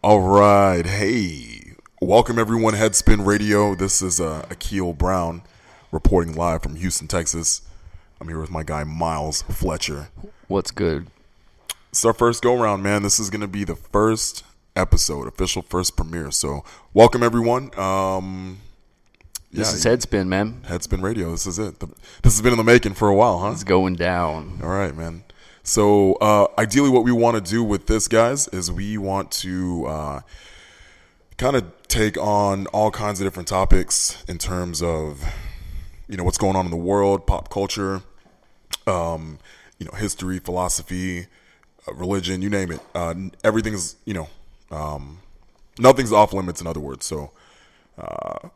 All right. Hey, welcome everyone. Headspin Radio. This is Akil Brown reporting live from Houston, Texas. I'm here with my guy Miles Fletcher. What's good? It's our first go round, man. This is going to be the first episode, official first premiere. So welcome everyone. This is Headspin, man. Headspin Radio. This is it. This has been in the making for a while, huh? It's going down. All right, man. So ideally what we want to do with this, guys, is we want to kind of take on all kinds of different topics in terms of, what's going on in the world, pop culture, history, philosophy, religion, you name it. Everything's, nothing's off limits, in other words. So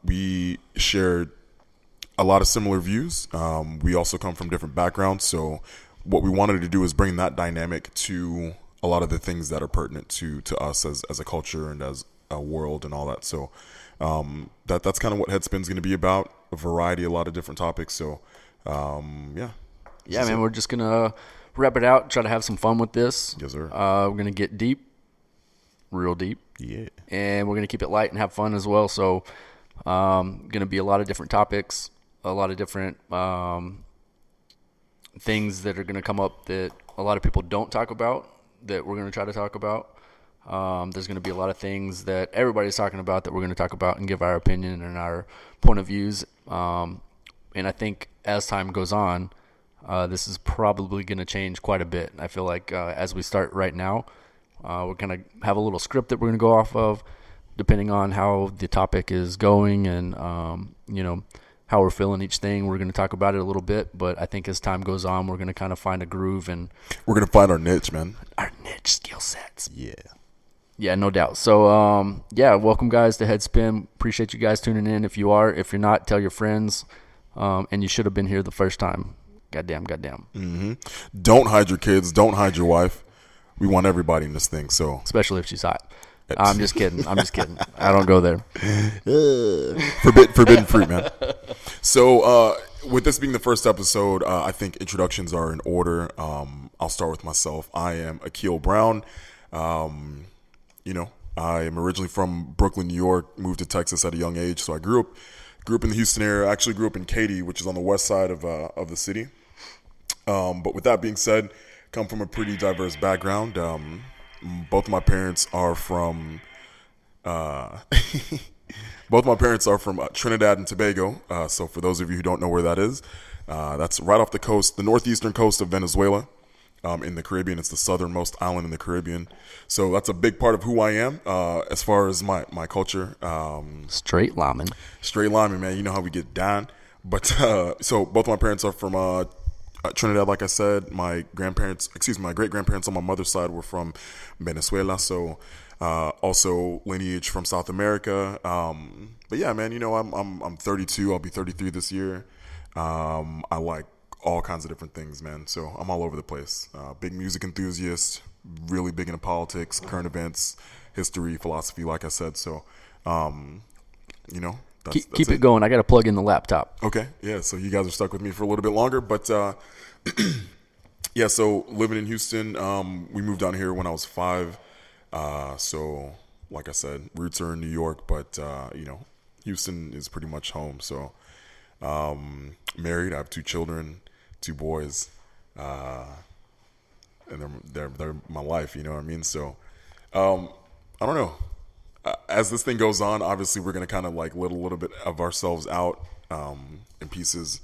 we shared a lot of similar views. We also come from different backgrounds. So what we wanted to do is bring that dynamic to a lot of the things that are pertinent to us as a culture and as a world and all that. So that's kind of what Headspin's going to be about, a variety, a lot of different topics. So, yeah. Yeah, man, we're just going to wrap it out, try to have some fun with this. Yes, sir. We're going to get deep, real deep. Yeah. And we're going to keep it light and have fun as well. So going to be a lot of different topics, a lot of different things that are going to come up that a lot of people don't talk about that we're going to try to talk about. There's going to be a lot of things that everybody's talking about that we're going to talk about and give our opinion and our point of views. And I think as time goes on, this is probably going to change quite a bit. I feel like as we start right now, we're going to have a little script that we're going to go off of depending on how the topic is going and, how we're feeling each thing. We're going to talk about it a little bit, but I think as time goes on, we're going to kind of find a groove and we're going to find our niche, man. Our niche skill sets. Yeah, no doubt. So, welcome guys to Headspin. Appreciate you guys tuning in. If you're not, tell your friends. And you should have been here the first time. Goddamn. Mm-hmm. Don't hide your kids. Don't hide your wife. We want everybody in this thing. So, especially if she's hot. I'm just kidding. I don't go there. Forbidden fruit, man. So, with this being the first episode, I think introductions are in order. I'll start with myself. I am Akil Brown. I am originally from Brooklyn, New York, moved to Texas at a young age. So I grew up in the Houston area. I actually grew up in Katy, which is on the west side of the city. But with that being said, come from a pretty diverse background. Both of my parents are from Trinidad and Tobago. So for those of you who don't know where that is, that's right off the coast, the northeastern coast of Venezuela, in the Caribbean. It's the southernmost island in the Caribbean. So that's a big part of who I am as far as my culture. Straight lineman, man. You know how we get down. But so both my parents are from Trinidad, like I said. My great-grandparents on my mother's side were from Venezuela, so also lineage from South America. But yeah, man, I'm 32. I'll be 33 this year. I like all kinds of different things, man. So I'm all over the place. Big music enthusiast, really big into politics, current events, history, philosophy, like I said. So, keep it going. I got to plug in the laptop. Okay. Yeah. So you guys are stuck with me for a little bit longer, but yeah. So living in Houston, we moved down here when I was 5. So like I said, roots are in New York, but Houston is pretty much home. So married. I have 2 children, 2 boys, and they're my life. You know what I mean? So I don't know. As this thing goes on, obviously we're going to kind of like let a little bit of ourselves out in pieces.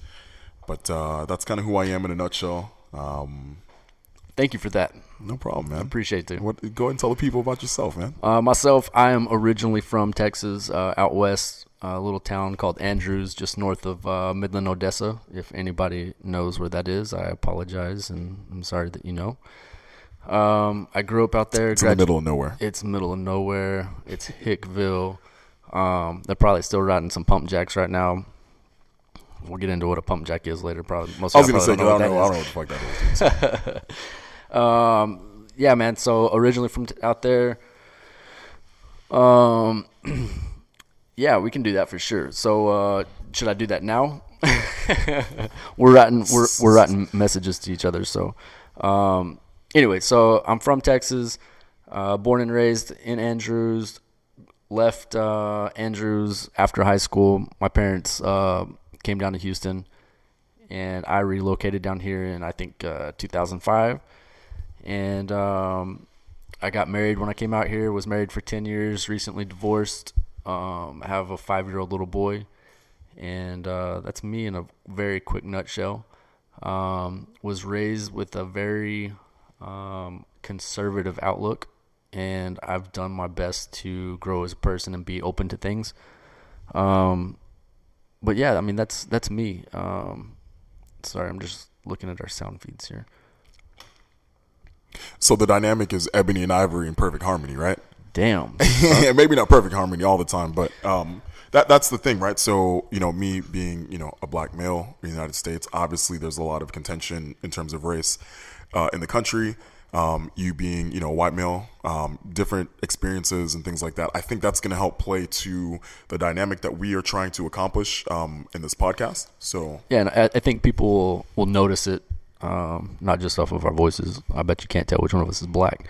But that's kind of who I am in a nutshell. Thank you for that. No problem, man. I appreciate it. Go ahead and tell the people about yourself, man. Myself, I am originally from Texas, out west, a little town called Andrews, just north of Midland, Odessa. If anybody knows where that is, I apologize, and I'm sorry that you know. I grew up out there. It's in the middle of nowhere. It's middle of nowhere. It's Hickville. They're probably still riding some pump jacks right now. We'll get into what a pump jack is later. Probably. I was going to say, because I don't know what the fuck that is. Yeah, man. So originally from out there. Yeah, we can do that for sure. So should I do that now? We're writing messages to each other. So Anyway, so I'm from Texas, born and raised in Andrews. Left Andrews after high school. My parents came down to Houston, and I relocated down here in I think 2005. And I got married when I came out here. Was married for 10 years. Recently divorced. I have a 5-year-old little boy, and that's me in a very quick nutshell. Was raised with a very conservative outlook, and I've done my best to grow as a person and be open to things. But yeah, I mean that's me. Sorry, I'm just looking at our sound feeds here. So the dynamic is ebony and ivory in perfect harmony, right? Damn. Maybe not perfect harmony all the time, but that's the thing, right? So, me being, a black male in the United States, obviously there's a lot of contention in terms of race in the country. You being, a white male, different experiences and things like that. I think that's going to help play to the dynamic that we are trying to accomplish in this podcast. So Yeah, and I think people will notice it, not just off of our voices. I bet you can't tell which one of us is black.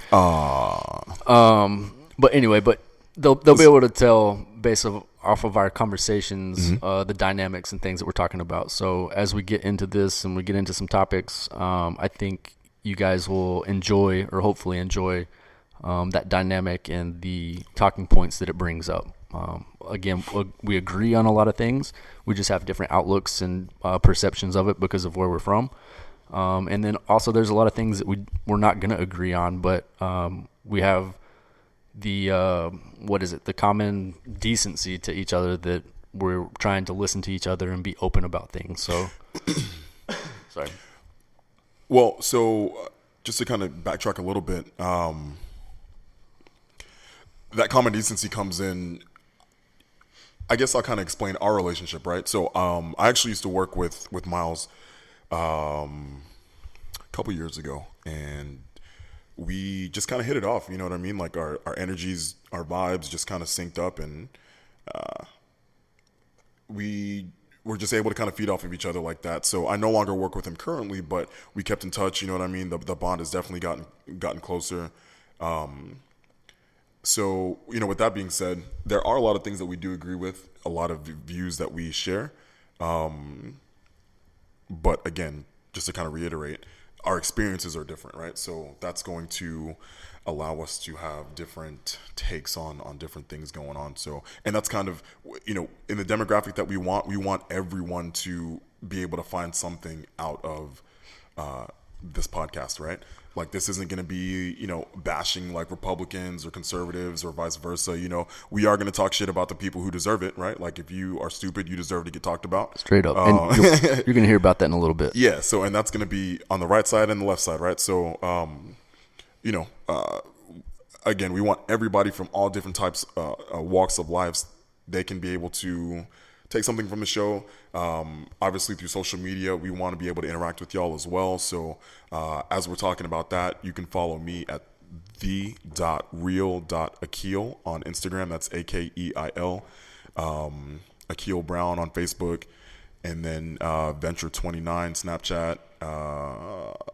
But anyway, they'll be able to tell based off of our conversations, the dynamics and things that we're talking about. So as we get into this and we get into some topics, I think you guys will enjoy, or hopefully enjoy, that dynamic and the talking points that it brings up. Again, we agree on a lot of things. We just have different outlooks and perceptions of it because of where we're from. And then also there's a lot of things that we're not going to agree on, but we have the the common decency to each other that we're trying to listen to each other and be open about things. So sorry. Well, so just to kind of backtrack a little bit, that common decency comes in. I guess I'll kind of explain our relationship, right? So I actually used to work with Miles a couple years ago, and we just kind of hit it off. You know what I mean? Like our energies, our vibes just kind of synced up, and we were just able to kind of feed off of each other like that. So I no longer work with him currently, but we kept in touch. You know what I mean? The bond has definitely gotten closer. So, with that being said, there are a lot of things that we do agree with, a lot of views that we share. But again, just to kind of reiterate, our experiences are different, right? So that's going to allow us to have different takes on different things going on. So, and that's kind of, in the demographic that we want everyone to be able to find something out of this podcast, right? Like, this isn't going to be, bashing like Republicans or conservatives or vice versa. We are going to talk shit about the people who deserve it, right? Like, if you are stupid, you deserve to get talked about. Straight up. And you're going to hear about that in a little bit. Yeah. So, and that's going to be on the right side and the left side, right? So, again, we want everybody from all different types, walks of lives. They can be able to take something from the show. Obviously, through social media, we want to be able to interact with y'all as well. So as we're talking about that, you can follow me at the.real.akil on Instagram. That's AKEIL. Akil Brown on Facebook. And then Venture29, Snapchat.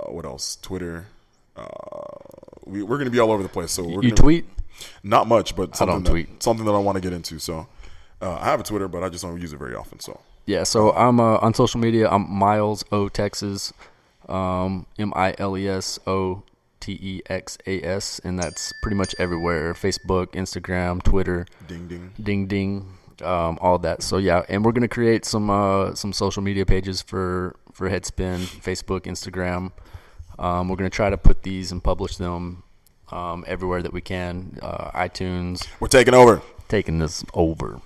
What else? Twitter. We're going to be all over the place. So you tweet? Not much, but I don't tweet. Something that I want to get into. So I have a Twitter, but I just don't use it very often. So yeah, so I'm on social media. I'm Miles O Texas, MILESOTEXAS, and that's pretty much everywhere: Facebook, Instagram, Twitter, ding, all that. So yeah, and we're gonna create some social media pages for Headspin, Facebook, Instagram. We're gonna try to put these and publish them everywhere that we can. iTunes. We're taking this over.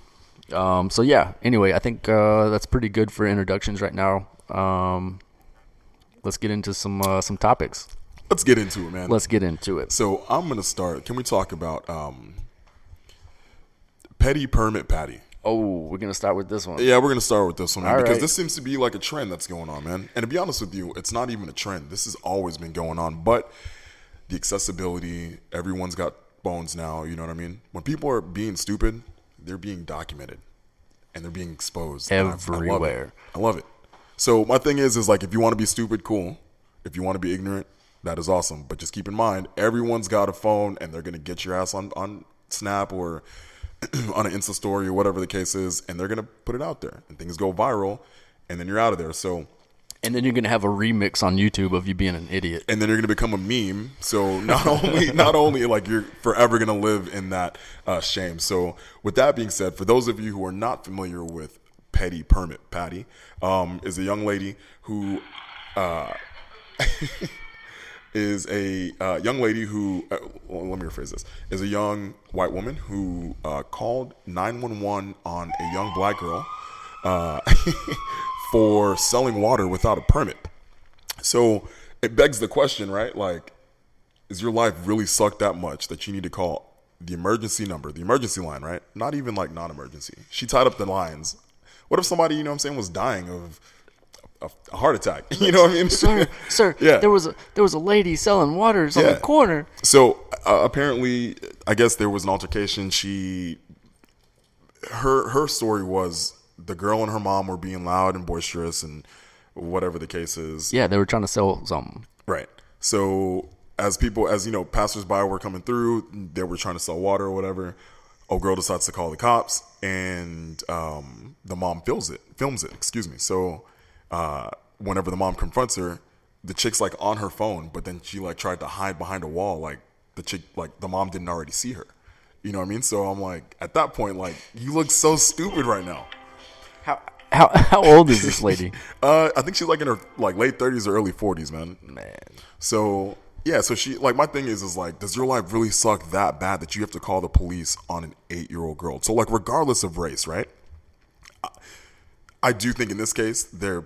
So yeah, anyway, I think that's pretty good for introductions right now. Let's get into some topics. Let's get into it, man. Let's get into it. So I'm going to start. Can we talk about Petty Permit Patty? Oh, we're going to start with this one. Yeah, we're going to start with this one, man, because right. This seems to be like a trend that's going on, man. And to be honest with you, it's not even a trend. This has always been going on. But the accessibility, everyone's got phones now, you know what I mean? When people are being stupid, they're being documented and they're being exposed everywhere. I love it. So my thing is like, if you want to be stupid, cool. If you want to be ignorant, That is awesome. But just keep in mind, everyone's got a phone, and they're gonna get your ass on Snap or on an Insta story or whatever the case is, and they're gonna put it out there, and things go viral, and then you're out of there. So. And then you're gonna have a remix on YouTube of you being an idiot. And then you're gonna become a meme. So not only like you're forever gonna live in that shame. So with that being said, for those of you who are not familiar with Petty Permit, Patty is a young lady who is a young lady who well, let me rephrase this, is a young white woman who called 911 on a young black girl for selling water without a permit. So it begs the question, right? Like, is your life really sucked that much that you need to call the emergency number, the emergency line, right? Not even like non-emergency. She tied up the lines. What if somebody, you know what I'm saying, was dying of a heart attack? You know what I mean? Sir, Yeah. there was a lady selling waters on the corner. So apparently, I guess there was an altercation. Her story was the girl and her mom were being loud and boisterous and whatever the case is. Yeah, they were trying to sell something. Right. So as passersby were coming through, they were trying to sell water or whatever. Old girl decides to call the cops, and the mom films it. So whenever the mom confronts her, the chick's like on her phone, but then she like tried to hide behind a wall, like the mom didn't already see her. You know what I mean? So I'm like, at that point, like, you look so stupid right now. How old is this lady? I think she's like in her like late 30s or early 40s, man. So yeah, so she like, my thing is like, does your life really suck that bad that you have to call the police on an 8-year-old girl? So like, regardless of race, right? I do think in this case there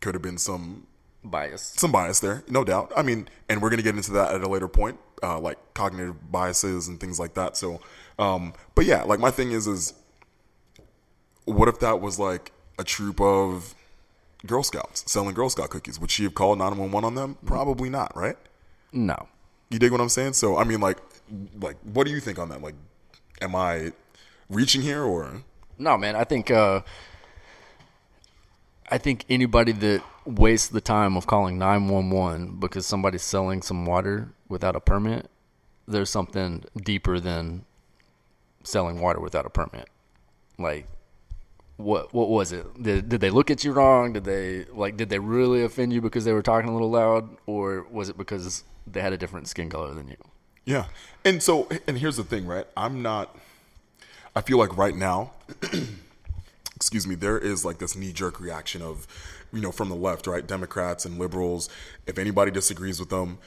could have been some bias there, no doubt. I mean, and we're gonna get into that at a later point, like cognitive biases and things like that. So, but yeah, like my thing is what if that was like a troop of Girl Scouts selling Girl Scout cookies? Would she have called 911 on them? Probably not, right? No. You dig what I'm saying? So, I mean, like, what do you think on that? Like, am I reaching here or? No, man. I think anybody that wastes the time of calling 911 because somebody's selling some water without a permit, there's something deeper than selling water without a permit. Like, what was it? Did they look at you wrong? Did they really offend you because they were talking a little loud, or was it because they had a different skin color than you? Yeah. And here's the thing, right? I feel like right now, excuse me, there is like this knee-jerk reaction of, from the left, right? Democrats and liberals, if anybody disagrees with them,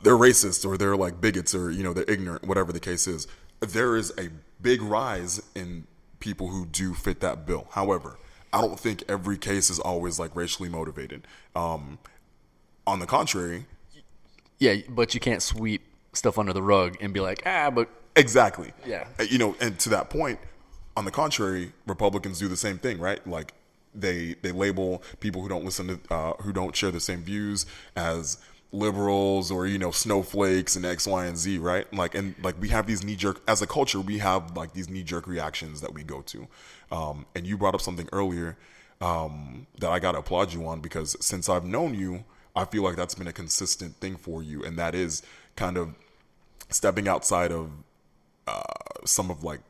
they're racist or they're like bigots or, they're ignorant, whatever the case is. There is a big rise in people who do fit that bill. However, I don't think every case is always like racially motivated. On the contrary. Yeah, but you can't sweep stuff under the rug and be like, but. Exactly. Yeah. And to that point, on the contrary, Republicans do the same thing, right? Like they label people who don't listen to, who don't share the same views as liberals or, snowflakes and X, Y, and Z, right? And we have these knee-jerk, as a culture, we have like these knee-jerk reactions that we go to. And you brought up something earlier that I got to applaud you on, because since I've known you, I feel like that's been a consistent thing for you. And that is kind of stepping outside of some of like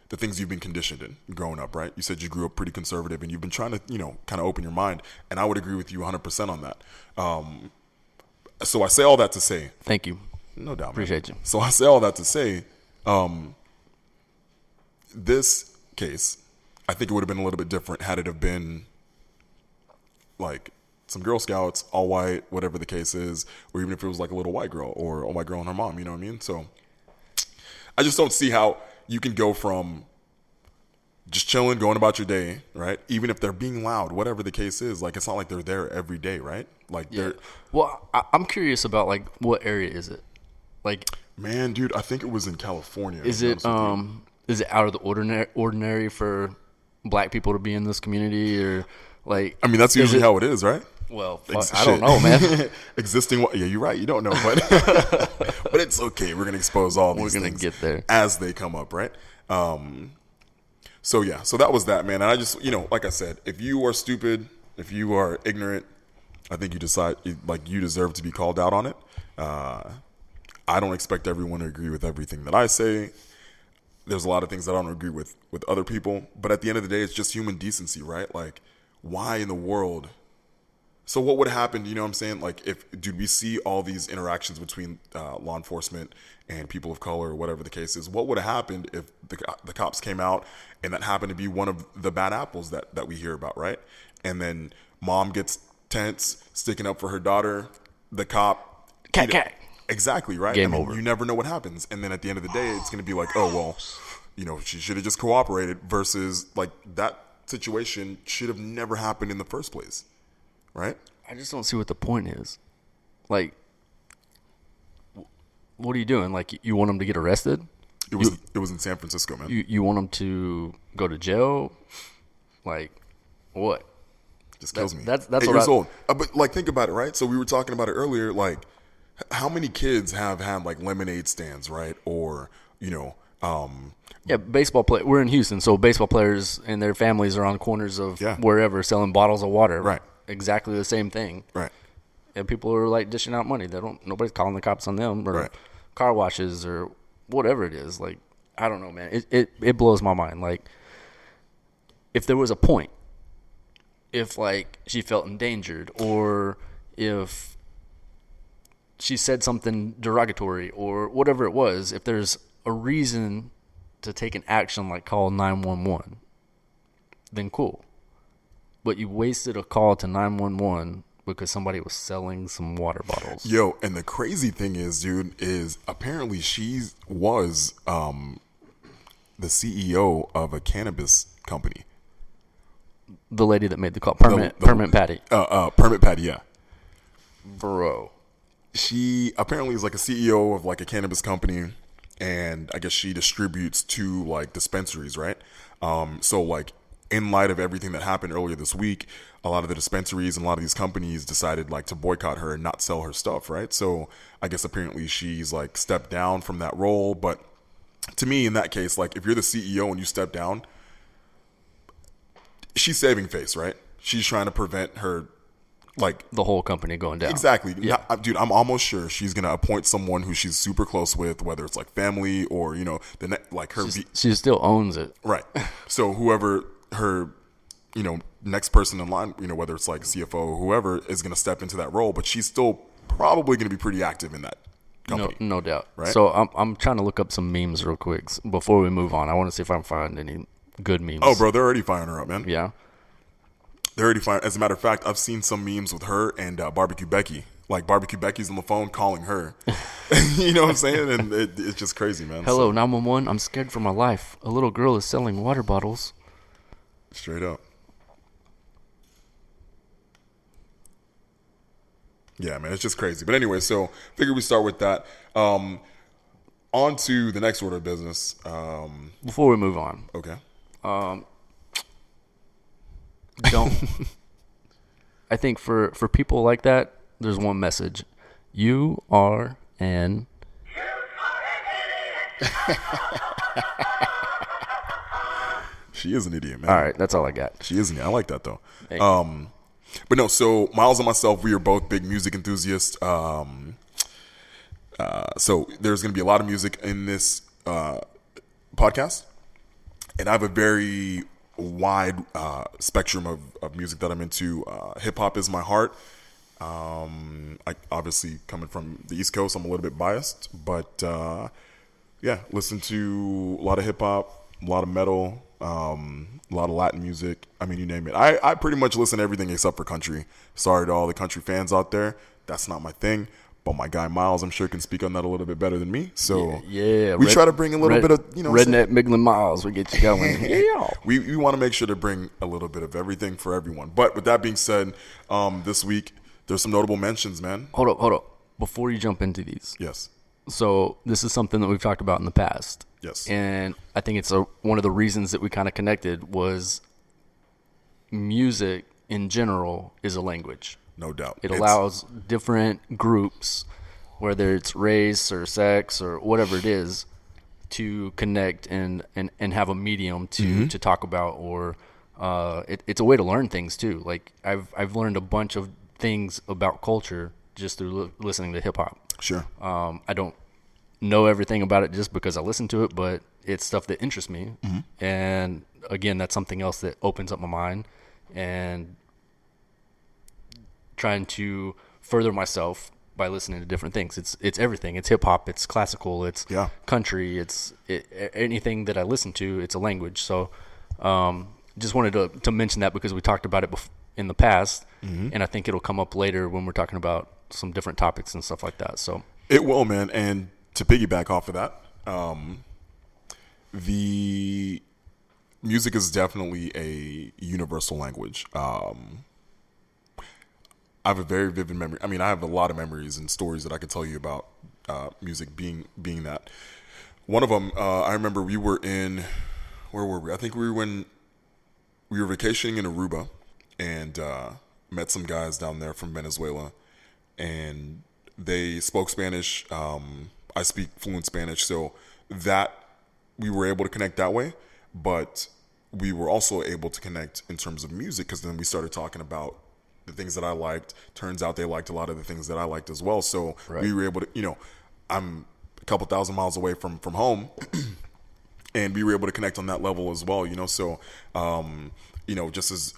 the things you've been conditioned in growing up, right? You said you grew up pretty conservative and you've been trying to, kind of open your mind. And I would agree with you 100% on that. So I say all that to say. Thank you. No doubt. Appreciate you. So I say all that to say, this case, I think it would have been a little bit different had it have been like some Girl Scouts, all white, whatever the case is, or even if it was like a little white girl or a white girl and her mom, you know what I mean? So I just don't see how you can go from just chilling, going about your day, right? Even if they're being loud, whatever the case is, like it's not like they're there every day, right? Like yeah. Well, I'm curious about like what area is it? Like, man, dude, I think it was in California. Is it out of the ordinary for black people to be in this community, or like? I mean, that's usually how it is, right? Well, I don't know, man. Yeah, you're right. You don't know, but but it's okay. We're gonna expose all these things get there as they come up, right? So yeah, so that was that, man. And I just, like I said, if you are stupid, if you are ignorant, I think you deserve to be called out on it. I don't expect everyone to agree with everything that I say. There's a lot of things that I don't agree with other people, but at the end of the day, it's just human decency, right? Like, why in the world? So what would happen? You know what I'm saying? Like, dude, we see all these interactions between law enforcement and people of color, or whatever the case is. What would have happened if the cops came out and that happened to be one of the bad apples that we hear about, right? And then mom gets tense, sticking up for her daughter. The cop, Cat. exactly, right? Game over. You never know what happens, and then at the end of the day, it's going to be like, oh well, she should have just cooperated. Versus like that situation should have never happened in the first place. Right? I just don't see what the point is. Like, what are you doing? Like, you want them to get arrested? It was in San Francisco, man. You want them to go to jail? Like, what? Just kills me. That's 8 what years old. But like, think about it, right? So we were talking about it earlier. Like, how many kids have had like lemonade stands, right? Or yeah, baseball play. We're in Houston, so baseball players and their families are on corners of wherever selling bottles of water. Right. Exactly the same thing. Right. And people are like dishing out money. Nobody's calling the cops on them, or Right. car washes, or whatever it is. Like, I don't know, man. It blows my mind. Like, if there was a point, if like she felt endangered, or if she said something derogatory, or whatever it was, if there's a reason to take an action like call 911, then cool. But you wasted a call to 911 because somebody was selling some water bottles. Yo, and the crazy thing is, dude, is apparently she was the CEO of a cannabis company. The lady that made the call, Permit Patty. Permit Patty, yeah. Bro. She apparently is like a CEO of like a cannabis company, and I guess she distributes to like dispensaries, right? So like, in light of everything that happened earlier this week, a lot of the dispensaries and a lot of these companies decided like to boycott her and not sell her stuff, right? So I guess apparently she's like stepped down from that role. But to me, in that case, like if you're the CEO and you step down, she's saving face, right? She's trying to prevent her, like, the whole company going down. Exactly. Yeah. Dude, I'm almost sure she's going to appoint someone who she's super close with, whether it's like family or, She still owns it. Right. So whoever her, next person in line, whether it's like CFO or whoever is going to step into that role, but she's still probably going to be pretty active in that company. No doubt. Right? So I'm trying to look up some memes real quick before we move on. I want to see if I can find any good memes. Oh, bro, they're already firing her up, man. Yeah. They're already firing. As a matter of fact, I've seen some memes with her and Barbecue Becky. Like Barbecue Becky's on the phone calling her. You know what I'm saying? And it's just crazy, man. Hello, 911. I'm scared for my life. A little girl is selling water bottles. Straight up. Yeah, man, it's just crazy. But anyway, so figure we start with that. On to the next order of business. Before we move on, Okay. don't. I think for people like that, there's one message: you are an. She is an idiot, man. All right, that's all I got. She is an idiot. I like that though. Hey. But no, so Miles and myself, we are both big music enthusiasts. So there's going to be a lot of music in this podcast, and I have a very wide spectrum of music that I'm into. Hip hop is my heart. I obviously coming from the East Coast, I'm a little bit biased, but yeah, listen to a lot of hip hop, a lot of metal, a lot of Latin music. I mean, you name it. I pretty much listen to everything except for country. Sorry to all the country fans out there. That's not my thing. But my guy Miles, I'm sure, can speak on that a little bit better than me. So yeah, we try to bring a little bit of, redneck Midland Miles. We get you going. Yeah. We want to make sure to bring a little bit of everything for everyone. But with that being said, this week there's some notable mentions, man. Hold up. Before you jump into these. Yes. So this is something that we've talked about in the past. Yes. And I think it's one of the reasons that we kind of connected was music in general is a language. No doubt. It allows different groups, whether it's race or sex or whatever it is, to connect and have a medium to talk about, or it's a way to learn things too. Like I've learned a bunch of things about culture just through listening to hip hop. Sure. I don't know everything about it just because I listen to it, but it's stuff that interests me. And again, that's something else that opens up my mind and trying to further myself by listening to different things. It's everything. It's hip hop. It's classical. It's country. Anything that I listen to. It's a language. So, just wanted to mention that because we talked about it in the past, and I think it'll come up later when we're talking about some different topics and stuff like that. So it will, man. And to piggyback off of that, the music is definitely a universal language. I have a very vivid memory. I mean, I have a lot of memories and stories that I could tell you about music being that. One of them, I remember we were in, where were we? I think we were vacationing in Aruba and met some guys down there from Venezuela, and they spoke Spanish. I speak fluent Spanish, so that we were able to connect that way, but we were also able to connect in terms of music because then we started talking about the things that I liked. Turns out they liked a lot of the things that I liked as well. So we were able to, I'm a couple thousand miles away from home and we were able to connect on that level as well, So, just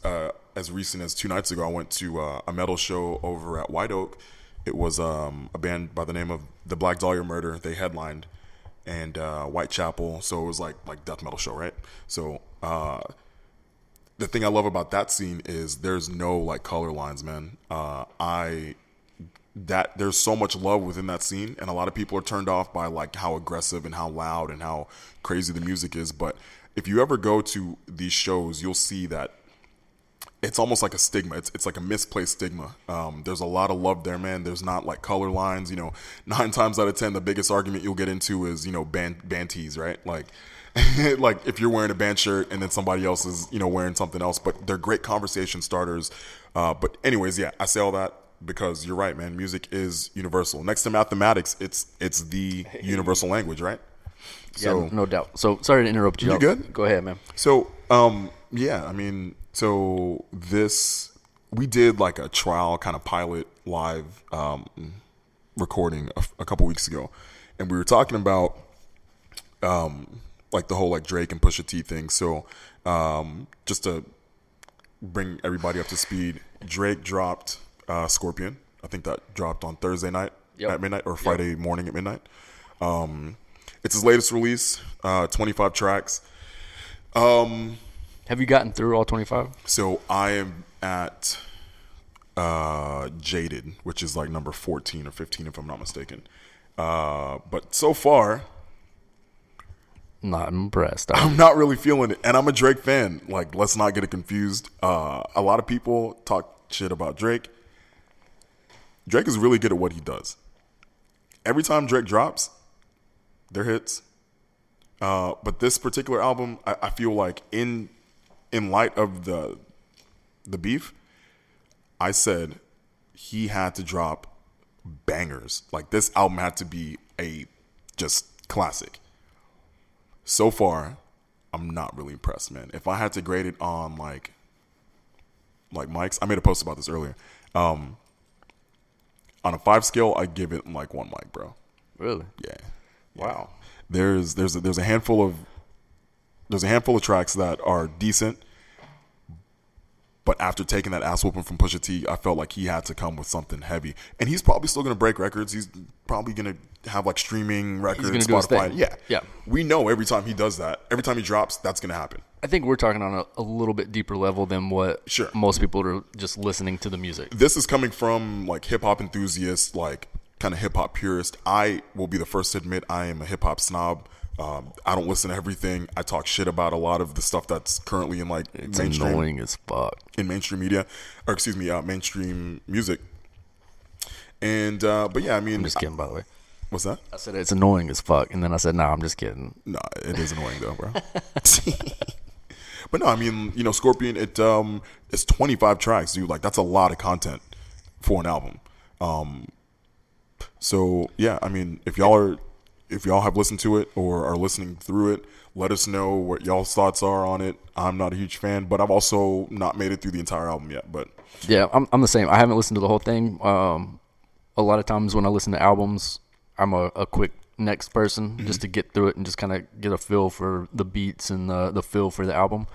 as recent as 2 nights ago, I went to a metal show over at White Oak. It was a band by the name of the Black Dahlia Murder. They headlined, and Whitechapel. So it was like death metal show, right? So the thing I love about that scene is there's no like color lines, man. There's so much love within that scene, and a lot of people are turned off by like how aggressive and how loud and how crazy the music is. But if you ever go to these shows, you'll see that it's almost like a stigma. It's like a misplaced stigma. There's a lot of love there, man. There's not like color lines. 9 times out of 10, the biggest argument you'll get into is band tees, right? Like if you're wearing a band shirt and then somebody else is wearing something else. But they're great conversation starters. But anyways, yeah, I say all that because you're right, man. Music is universal. Next to mathematics, it's the universal language, right? So, yeah, no doubt. So sorry to interrupt you. You good? Go ahead, man. So yeah, I mean, so we did like a trial kind of pilot live recording a couple weeks ago, and we were talking about like the whole like Drake and Pusha T thing. So just to bring everybody up to speed, Drake dropped Scorpion. I think that dropped on Thursday night at midnight or Friday morning at midnight. It's his latest release, 25 tracks. Have you gotten through all 25? So I am at Jaded, which is like number 14 or 15 if I'm not mistaken. But so far, not impressed. I'm not really feeling it. And I'm a Drake fan. Like, let's not get it confused. A lot of people talk shit about Drake. Drake is really good at what he does. Every time Drake drops, they're hits. But this particular album, I feel like in light of the beef, I said he had to drop bangers. Like, this album had to be a just classic. So far, I'm not really impressed, man. If I had to grade it on like mics, I made a post about this earlier. On a 5 scale, I give it like 1 mic, bro. Really? Yeah. Wow. There's a handful of tracks that are decent, but after taking that ass whooping from Pusha T, I felt like he had to come with something heavy. And he's probably still gonna break records. He's probably gonna have like streaming records, he's gonna Spotify. Do his thing. Yeah. We know every time he does that, every time he drops, that's gonna happen. I think we're talking on a little bit deeper level than what most people are just listening to the music. This is coming from like hip hop enthusiasts, like kind of hip hop purist. I will be the first to admit I am a hip hop snob. I don't listen to everything. I talk shit about a lot of the stuff that's currently in like it's mainstream, annoying as fuck in mainstream media, or excuse me, mainstream music. And but yeah, I mean, I'm just kidding. By the way, what's that? I said it's annoying as fuck, and then I said, "Nah, I'm just kidding." Nah, it is annoying though, bro. But no, I mean, Scorpion. It's 25 tracks, dude. Like, that's a lot of content for an album. So yeah, I mean, if y'all are if y'all have listened to it or are listening through it, let us know what y'all's thoughts are on it. I'm not a huge fan, but I've also not made it through the entire album yet. But Yeah, I'm the same. I haven't listened to the whole thing. A lot of times when I listen to albums, I'm a quick next person just to get through it and just kind of get a feel for the beats and the feel for the album.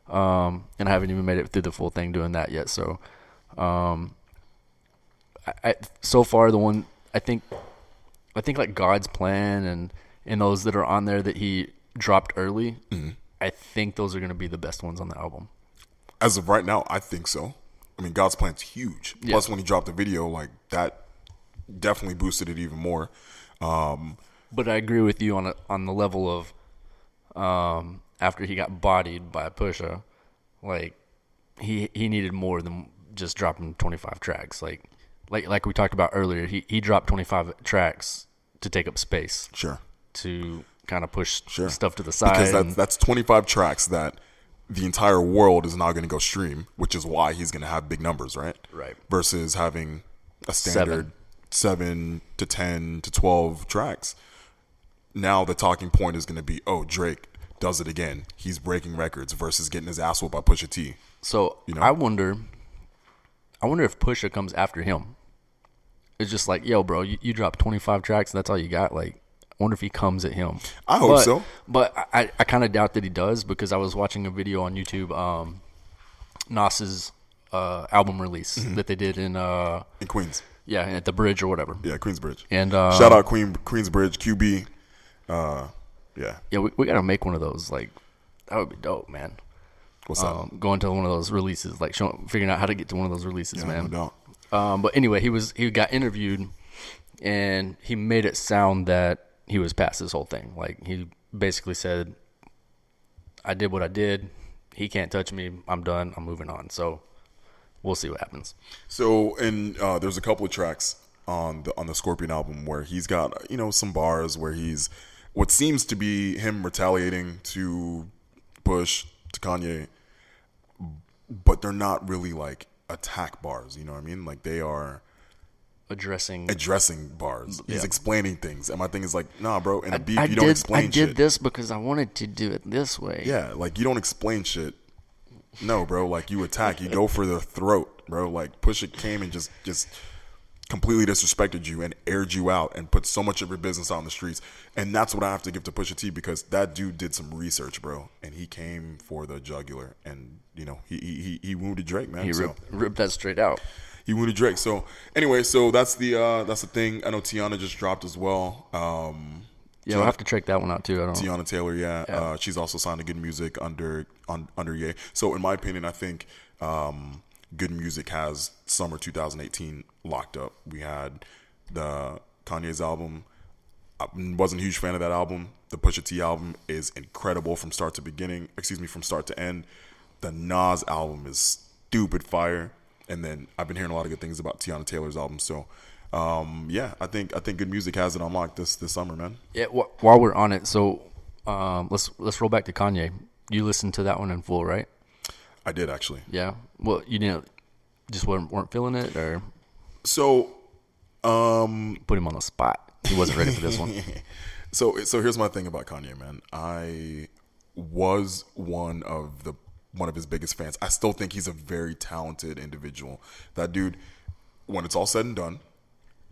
And I haven't even made it through the full thing doing that yet. So, so far the one I think like God's Plan and those that are on there that he dropped early, I think those are going to be the best ones on the album. as of right now, I think so. I mean, God's Plan's huge. Yeah. Plus, when he dropped the video, like that definitely boosted it even more. But I agree with you on the level of after he got bodied by Pusha, like he needed more than just dropping 25 tracks. Like we talked about earlier, he dropped 25 tracks to take up space. Sure. To kind of push stuff to the side. Because that's 25 tracks that the entire world is now going to go stream, which is why he's going to have big numbers, right? Right. Versus having a standard 7 to 10 to 12 tracks. Now the talking point is going to be, oh, Drake does it again. He's breaking records versus getting his ass whooped by Pusha T. So I wonder if Pusha comes after him. It's just like, yo, bro, you dropped 25 tracks and that's all you got. Like, I wonder if he comes at him. I hope so. But I kind of doubt that he does because I was watching a video on YouTube, Nas's album release that they did in Queens. Yeah, at the bridge or whatever. Yeah, Queensbridge. And shout out Queensbridge, QB. Yeah. Yeah, we got to make one of those. Like, that would be dope, man. What's up? Going to one of those releases, like figuring out how to get to one of those releases, man. No doubt. But anyway, he got interviewed, and he made it sound that he was past this whole thing. Like, he basically said, I did what I did. He can't touch me. I'm done. I'm moving on. So we'll see what happens. So, and there's a couple of tracks on the Scorpion album where he's got, some bars where he's what seems to be him retaliating to Push, to Kanye, but they're not really like attack bars. You know what I mean? Like, they are addressing bars. Yeah. He's explaining things, and my thing is like, nah, bro. In a beef, you don't explain shit. I did this because I wanted to do it this way. Yeah, like, you don't explain shit. No, bro. Like, you attack. You go for the throat, bro. Like, Pusha came and just completely disrespected you and aired you out and put so much of your business out on the streets. And that's what I have to give to Pusha T, because that dude did some research, bro. And he came for the jugular, and he wounded Drake, man. He ripped that straight out. He wounded Drake. So anyway, so that's the thing. I know Tiana just dropped as well. Yeah, I'll have to check that one out too. Tiana Taylor, yeah. She's also signed to Good Music under Ye. So in my opinion, I think Good Music has summer 2018 locked up. We had the Kanye's album. I wasn't a huge fan of that album. The Pusha T album is incredible from start to end. The Nas album is stupid fire. And then I've been hearing a lot of good things about Tiana Taylor's album. So, I think Good Music has it unlocked this summer, man. Yeah. While we're on it, so let's roll back to Kanye. You listened to that one in full, right? I did, actually. Yeah. Well, you didn't just weren't feeling it, or so put him on the spot. He wasn't ready for this one. So here's my thing about Kanye, man. I was one of his biggest fans. I still think he's a very talented individual. That dude, when it's all said and done,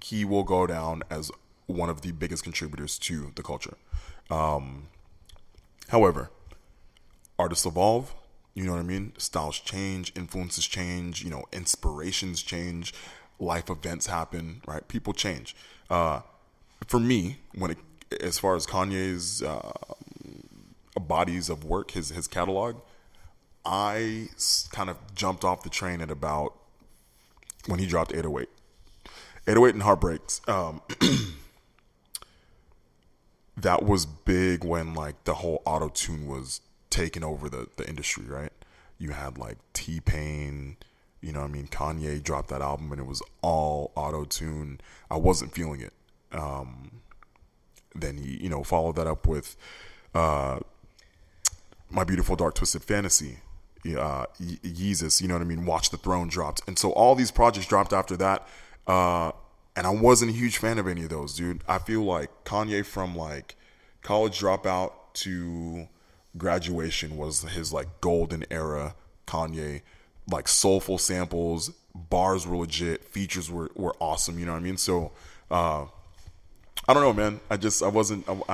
he will go down as one of the biggest contributors to the culture. However, artists evolve, you know what I mean? Styles change, influences change, inspirations change, life events happen, right? People change. For me, as far as Kanye's bodies of work, his catalog, I kind of jumped off the train at about when he dropped 808. 808 and Heartbreaks. That was big when like the whole auto-tune was taking over the industry, right? You had like T-Pain, Kanye dropped that album and it was all auto-tune. I wasn't feeling it. Then he, followed that up with My Beautiful Dark Twisted Fantasy. Yeezus, Watch the Throne dropped. And so all these projects dropped after that. And I wasn't a huge fan of any of those, dude. I feel like Kanye from like college dropout to graduation was his like golden era Kanye. Like soulful samples, bars were legit, features were awesome. You know what I mean? So I don't know, man. I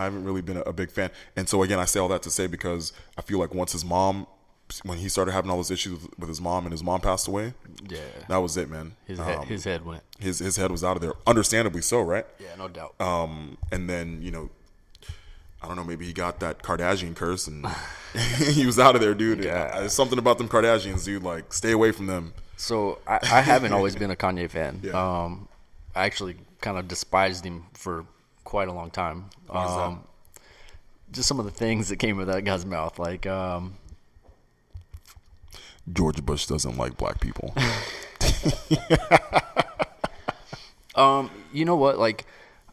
haven't really been a big fan. And so again, I say all that to say because I feel like when he started having all those issues with his mom and his mom passed away, Yeah. that was it, man. His head went. His head was out of there, understandably so, right? Yeah, no doubt. And then I don't know, maybe he got that Kardashian curse and he was out of there, dude. Yeah. There's something about them Kardashians, dude. Like, stay away from them. So I haven't always been a Kanye fan. Yeah. I actually kind of despised him for quite a long time. Why is that? Just some of the things that came out of that guy's mouth, like George Bush doesn't like black people. you know what? Like,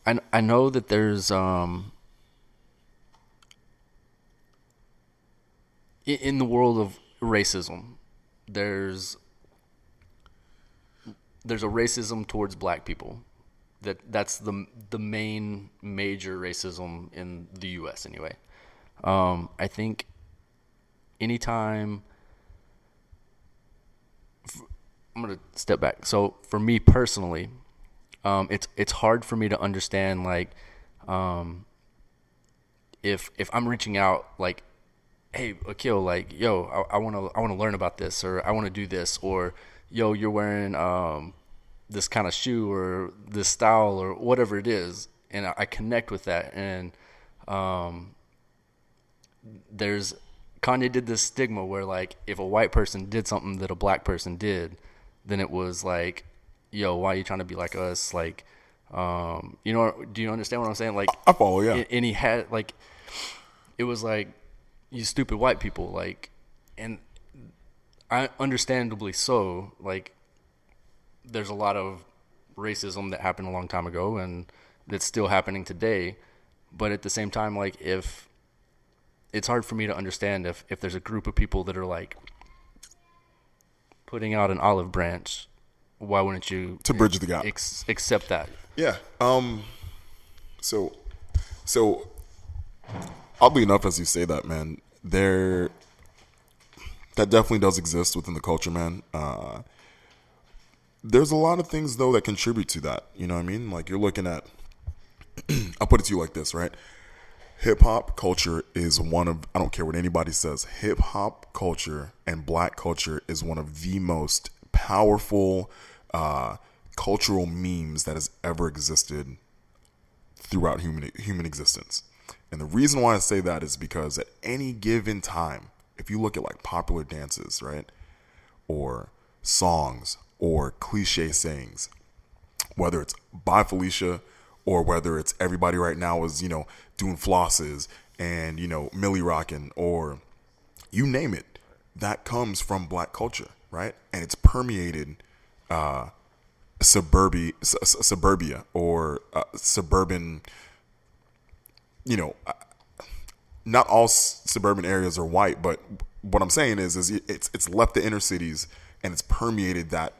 I know that there's in the world of racism, there's a racism towards black people. That's the main major racism in the U.S. anyway. I think anytime I'm gonna step back. So for me personally, it's hard for me to understand like if I'm reaching out like, hey Akil, like yo, I wanna learn about this, or I wanna do this, or yo, you're wearing this kind of shoe or this style or whatever it is, and I connect with that. And there's Kanye did this stigma where like if a white person did something that a black person did, then it was like, yo, why are you trying to be like us? Like, do you understand what I'm saying? Like, I follow, yeah. And he had like, it was like, you stupid white people, like, and I understandably so, like, there's a lot of racism that happened a long time ago and that's still happening today. But at the same time, like, if it's hard for me to understand if there's a group of people that are like putting out an olive branch, why wouldn't you To bridge the gap. Accept that? Yeah. So oddly enough, as you say that, man, that definitely does exist within the culture, man. There's a lot of things though that contribute to that. You know what I mean? Like you're looking at, I'll put it to you like this, right? Hip hop culture is I don't care what anybody says, hip hop culture and black culture is one of the most powerful cultural memes that has ever existed throughout human existence. And the reason why I say that is because at any given time, if you look at like popular dances, right, or songs or cliche sayings, whether it's Bye Felicia or whether it's everybody right now is, doing flosses and, Millie rockin' or you name it, that comes from black culture, right? And it's permeated suburbia or suburban, not all suburban areas are white, but what I'm saying is it's left the inner cities and it's permeated that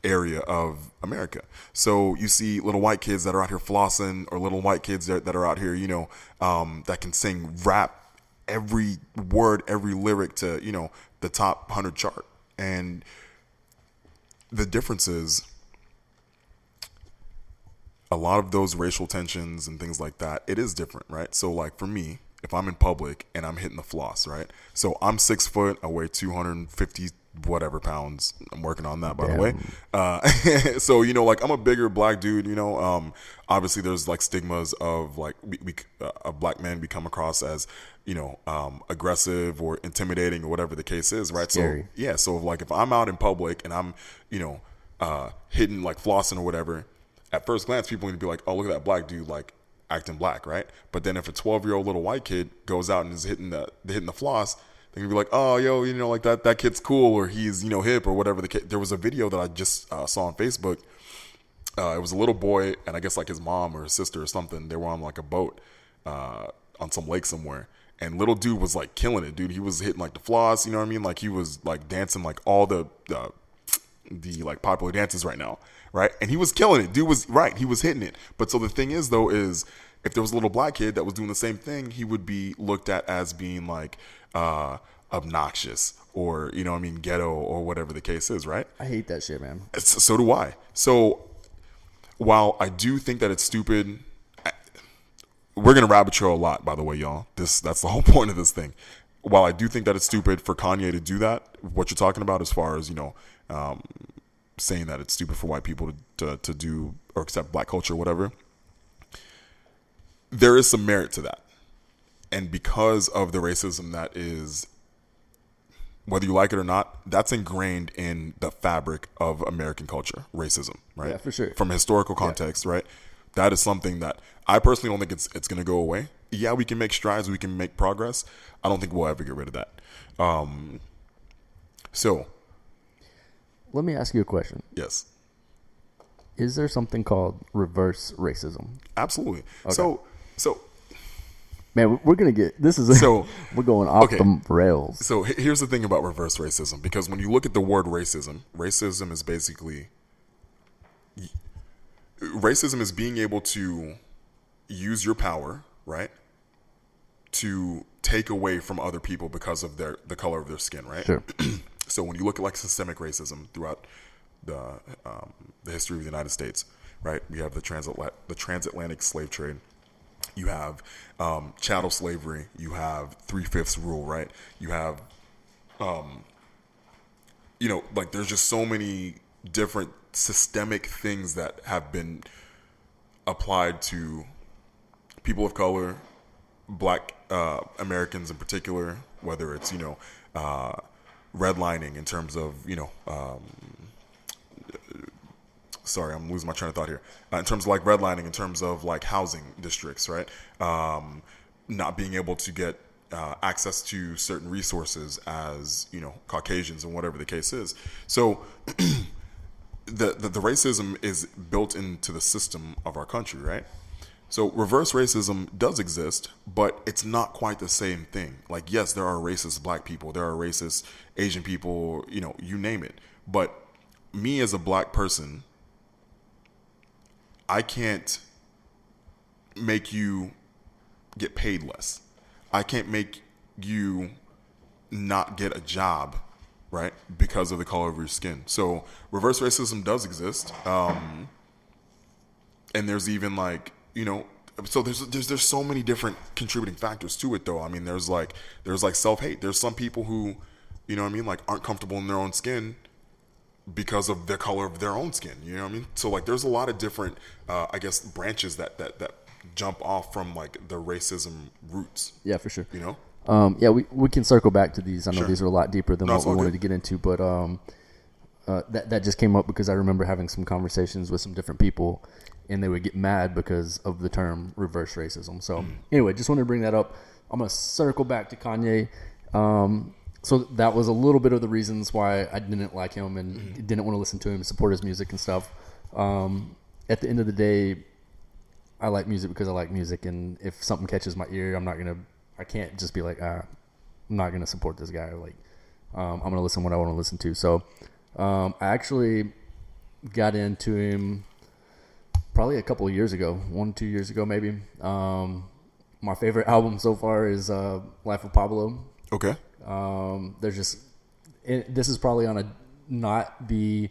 area of America. So you see little white kids that are out here flossing, or little white kids that are out here, that can sing rap every word, every lyric to, the top 100 chart. And the difference is a lot of those racial tensions and things like that, it is different, right? So like for me, if I'm in public and I'm hitting the floss, right? So I'm 6 foot, I weigh 250 whatever pounds. I'm working on that, by the way. So, like I'm a bigger black dude, obviously there's like stigmas of like a black man become across as, aggressive or intimidating or whatever the case is, right? Scary. So yeah, so like if I'm out in public and I'm, hitting like flossing or whatever, at first glance people are gonna be like, oh, look at that black dude like acting black, right? But then if a 12-year-old little white kid goes out and is hitting the floss, they're gonna be like, oh, yo, like that kid's cool, or he's, hip, or whatever the kid. There was a video that I just saw on Facebook. It was a little boy, and I guess like his mom or his sister or something. They were on like a boat on some lake somewhere, and little dude was like killing it, dude. He was hitting like the floss, you know what I mean? Like he was like dancing like all the like popular dances right now, right? And he was killing it. Dude was right. He was hitting it. But so the thing is, though, is if there was a little black kid that was doing the same thing, he would be looked at as being like obnoxious or, you know what I mean, ghetto or whatever the case is, right? I hate that shit, man. So do I. So while I do think that it's stupid, we're gonna rabbit trail a lot, by the way, y'all. That's the whole point of this thing. While I do think that it's stupid for Kanye to do that, what you're talking about as far as, you know, saying that it's stupid for white people to do or accept black culture or whatever, there is some merit to that. And because of the racism that is, whether you like it or not, that's ingrained in the fabric of American culture, racism, right? Yeah, for sure. From a historical context, right? That is something that I personally don't think it's going to go away. Yeah, we can make strides, we can make progress. I don't think we'll ever get rid of that. So, let me ask you a question. yes, Is there something called reverse racism? absolutely. Okay. So Man, we're gonna get this is So- we're going off okay. the rails. So here's the thing about reverse racism, because when you look at the word racism, racism is basically being able to use your power, right, to take away from other people because of the color of their skin, right? Sure. So when you look at like systemic racism throughout the history of the United States, right, we have the transatlantic slave trade. You have chattel slavery. You have 3/5 rule, right? You have, you know, like there's just so many different systemic things that have been applied to people of color, black Americans in particular, whether it's, you know, redlining in terms of, you know, sorry, I'm losing my train of thought here. In terms of like redlining, in terms of like housing districts, right? Not being able to get access to certain resources as, you know, Caucasians and whatever the case is. So the racism is built into the system of our country, right? So reverse racism does exist, but it's not quite the same thing. Like, yes, there are racist black people, there are racist Asian people, you know, you name it. But me as a black person, I can't make you get paid less. I can't make you not get a job, right, because of the color of your skin. So reverse racism does exist, and there's even like, you know, so there's so many different contributing factors to it, though. I mean, there's like self-hate. There's some people who, you know what I mean, like aren't comfortable in their own skin because of the color of their own skin, you know what I mean? So like there's a lot of different I guess branches that jump off from like the racism roots. Yeah, for sure. You know? Yeah, we can circle back to these. I know Sure. these are a lot deeper than No, what it's we all wanted good. to get into, but that just came up because I remember having some conversations with some different people, and they would get mad because of the term reverse racism. So anyway, just wanted to bring that up. I'm gonna circle back to Kanye. So that was a little bit of the reasons why I didn't like him and didn't want to listen to him, support his music and stuff. At the end of the day, I like music because I like music, and if something catches my ear, I can't just be like, I'm not gonna support this guy. Like, I'm gonna listen to what I want to listen to. So, I actually got into him probably a couple of years ago, 1-2 years ago, maybe. My favorite album so far is Life of Pablo. Okay. This is probably on a not the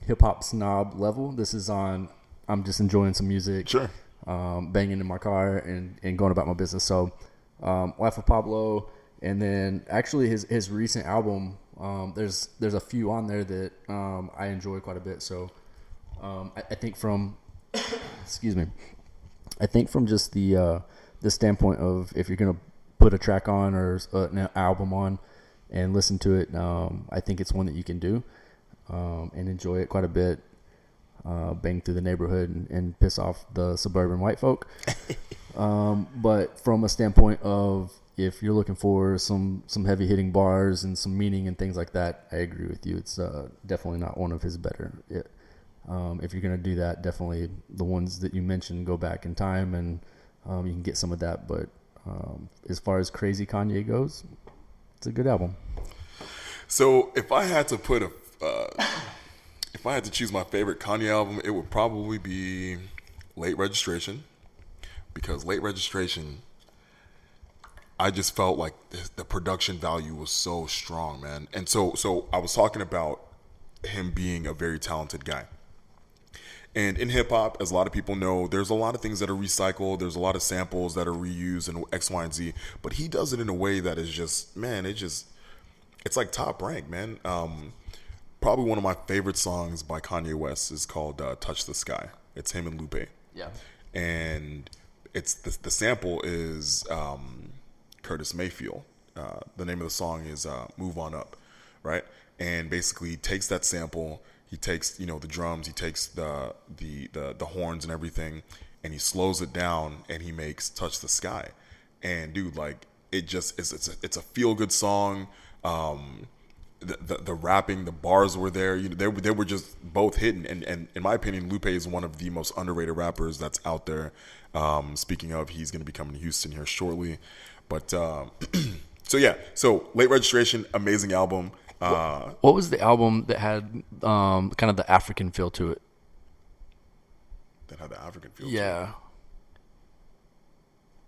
hip hop snob level. This is on, I'm just enjoying some music, Sure. banging in my car and going about my business. So, Life of Pablo, and then actually his recent album, there's a few on there that I enjoy quite a bit. So, I think from excuse me, I think from just the standpoint of if you're gonna put a track on or an album on and listen to it, I think it's one that you can do and enjoy it quite a bit. Bang through the neighborhood and piss off the suburban white folk. But from a standpoint of if you're looking for some heavy hitting bars and some meaning and things like that, I agree with you. It's definitely not one of his better. If you're going to do that, definitely the ones that you mentioned, go back in time and you can get some of that. But as far as Crazy Kanye goes, it's a good album. So if I had to put If I had to choose my favorite Kanye album, it would probably be Late Registration, because Late Registration, I just felt like the production value was so strong, man. And so I was talking about him being a very talented guy. And in hip hop, as a lot of people know, there's a lot of things that are recycled. There's a lot of samples that are reused and X, Y, and Z. But he does it in a way that is just, man, it's like top rank, man. Probably one of my favorite songs by Kanye West is called "Touch the Sky." It's him and Lupe. Yeah. And it's the sample is Curtis Mayfield. The name of the song is "Move On Up," right? And basically he takes that sample. He takes, the drums, he takes the horns and everything, and he slows it down, and he makes "Touch the Sky." And dude, like, it's a feel good song. The rapping, the bars were there. They were just both hidden. And in my opinion, Lupe is one of the most underrated rappers that's out there. Speaking of, he's going to be coming to Houston here shortly. But so Late Registration, amazing album. What was the album that had kind of the African feel to it? That had the African feel. Yeah. To it.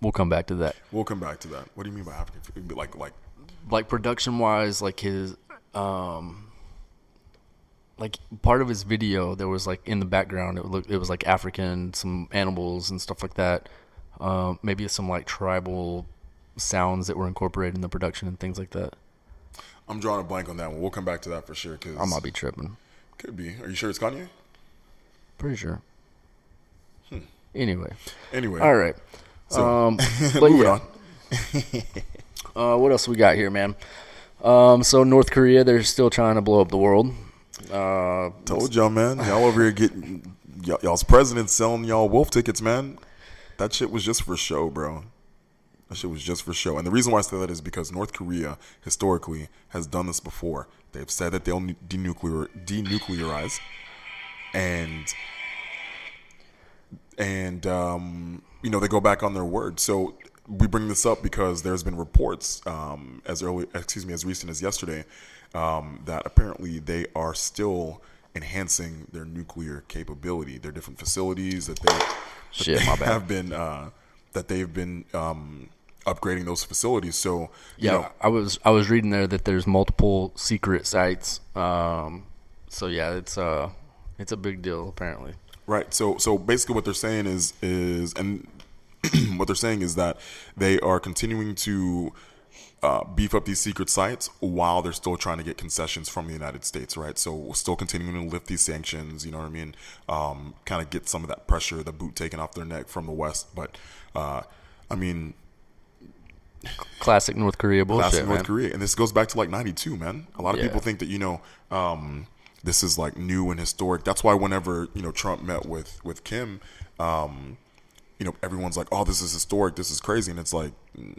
We'll come back to that. We'll come back to that. What do you mean by African feel? Like production wise, like his like part of his video, there was like in the background it was like African, some animals and stuff like that. Maybe some like tribal sounds that were incorporated in the production and things like that. I'm drawing a blank on that one. We'll come back to that for sure. Cause I might be tripping. Could be. Are you sure it's Kanye? Pretty sure. Anyway. All right. So, moving on. What else we got here, man? So North Korea, they're still trying to blow up the world. Told y'all, man. Y'all over here getting y'all's president selling y'all wolf tickets, man. That shit was just for show, bro. That shit was just for show. And the reason why I say that is because North Korea historically has done this before. They've said that they'll denuclearize, and they go back on their word. So we bring this up because there's been reports as recent as yesterday that apparently they are still enhancing their nuclear capability. Their different facilities that they've been upgrading those facilities. So I was reading there that there's multiple secret sites. So yeah, it's a big deal apparently. Right. So basically what they're saying is what they're saying is that they are continuing to beef up these secret sites while they're still trying to get concessions from the United States, right? So we're still continuing to lift these sanctions, you know what I mean? Kind of get some of that pressure, the boot taken off their neck from the West. But, classic North Korea bullshit, Classic North Korea. And this goes back to like 92, man. A lot of people think that, this is like new and historic. That's why whenever, Trump met with Kim, everyone's like, oh, this is historic, this is crazy. And it's like,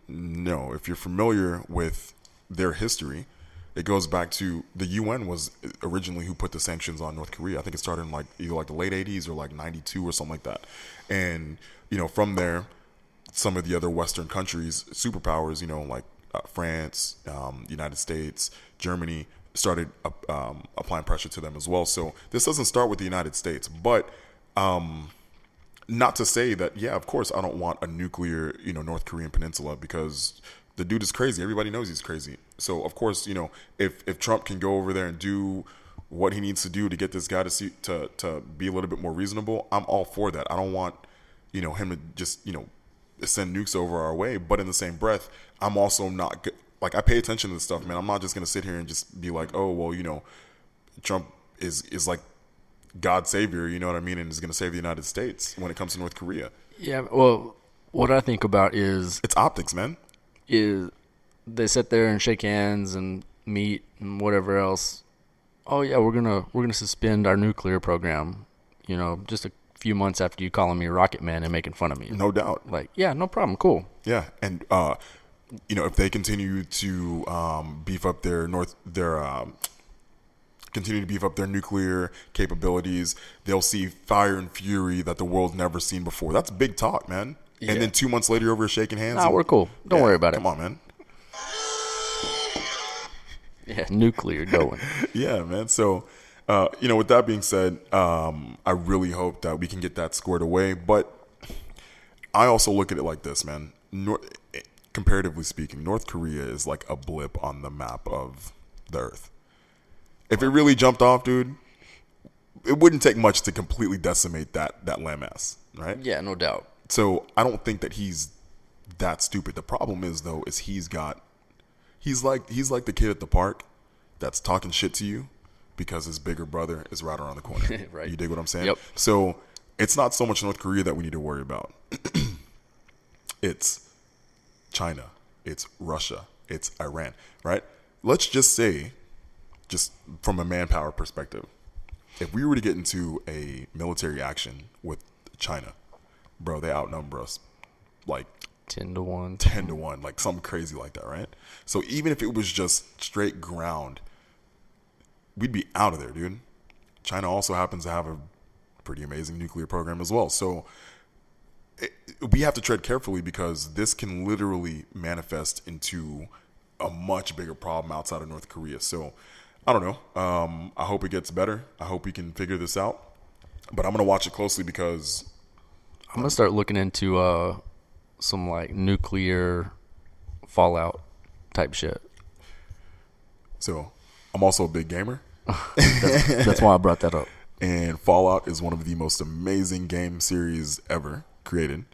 no, if you're familiar with their history, it goes back to the UN was originally who put the sanctions on North Korea. I think it started in either the late 80s or 92 or something like that. And, from there, some of the other Western countries, superpowers, like France, United States, Germany, started applying pressure to them as well. So this doesn't start with the United States, but not to say that, yeah, of course, I don't want a nuclear, North Korean peninsula, because the dude is crazy. Everybody knows he's crazy. So, of course, if Trump can go over there and do what he needs to do to get this guy to be a little bit more reasonable, I'm all for that. I don't want, him to just, send nukes over our way. But in the same breath, I'm also not like, I pay attention to this stuff, man. I'm not just going to sit here and just be like, oh, well, Trump is like God's savior, you know what I mean, and is going to save the United States when it comes to North Korea. Yeah, well, what I think about is it's optics, man. Is they sit there and shake hands and meet and whatever else. Oh yeah, we're gonna suspend our nuclear program. Just a few months after you calling me Rocket Man and making fun of me. No doubt. Like, yeah, no problem, cool. Yeah, and if they continue to beef up continue to beef up their nuclear capabilities, they'll see fire and fury that the world's never seen before. That's big talk, man. Yeah. And then 2 months later, you're over here shaking hands. Nah, we're cool. Don't worry about it. Come on, man. Yeah, nuclear going. Yeah, man. So, With that being said, I really hope that we can get that squared away. But I also look at it like this, man. Comparatively speaking, North Korea is like a blip on the map of the Earth. If it really jumped off, dude, it wouldn't take much to completely decimate that landmass, right? Yeah, no doubt. So I don't think that he's that stupid. The problem is though, is he's like the kid at the park that's talking shit to you because his bigger brother is right around the corner. Right. You dig what I'm saying? Yep. So it's not so much North Korea that we need to worry about. It's China, it's Russia, it's Iran, right? Let's just say, just from a manpower perspective, if we were to get into a military action with China, bro, they outnumber us like 10-1. 10-1, like something crazy like that, right? So even if it was just straight ground, we'd be out of there, dude. China also happens to have a pretty amazing nuclear program as well. So we have to tread carefully because this can literally manifest into a much bigger problem outside of North Korea. So I don't know. I hope it gets better. I hope we can figure this out. But I'm going to watch it closely because I'm going to start looking into some like nuclear fallout type shit. So I'm also a big gamer. That's why I brought that up. And Fallout is one of the most amazing game series ever created.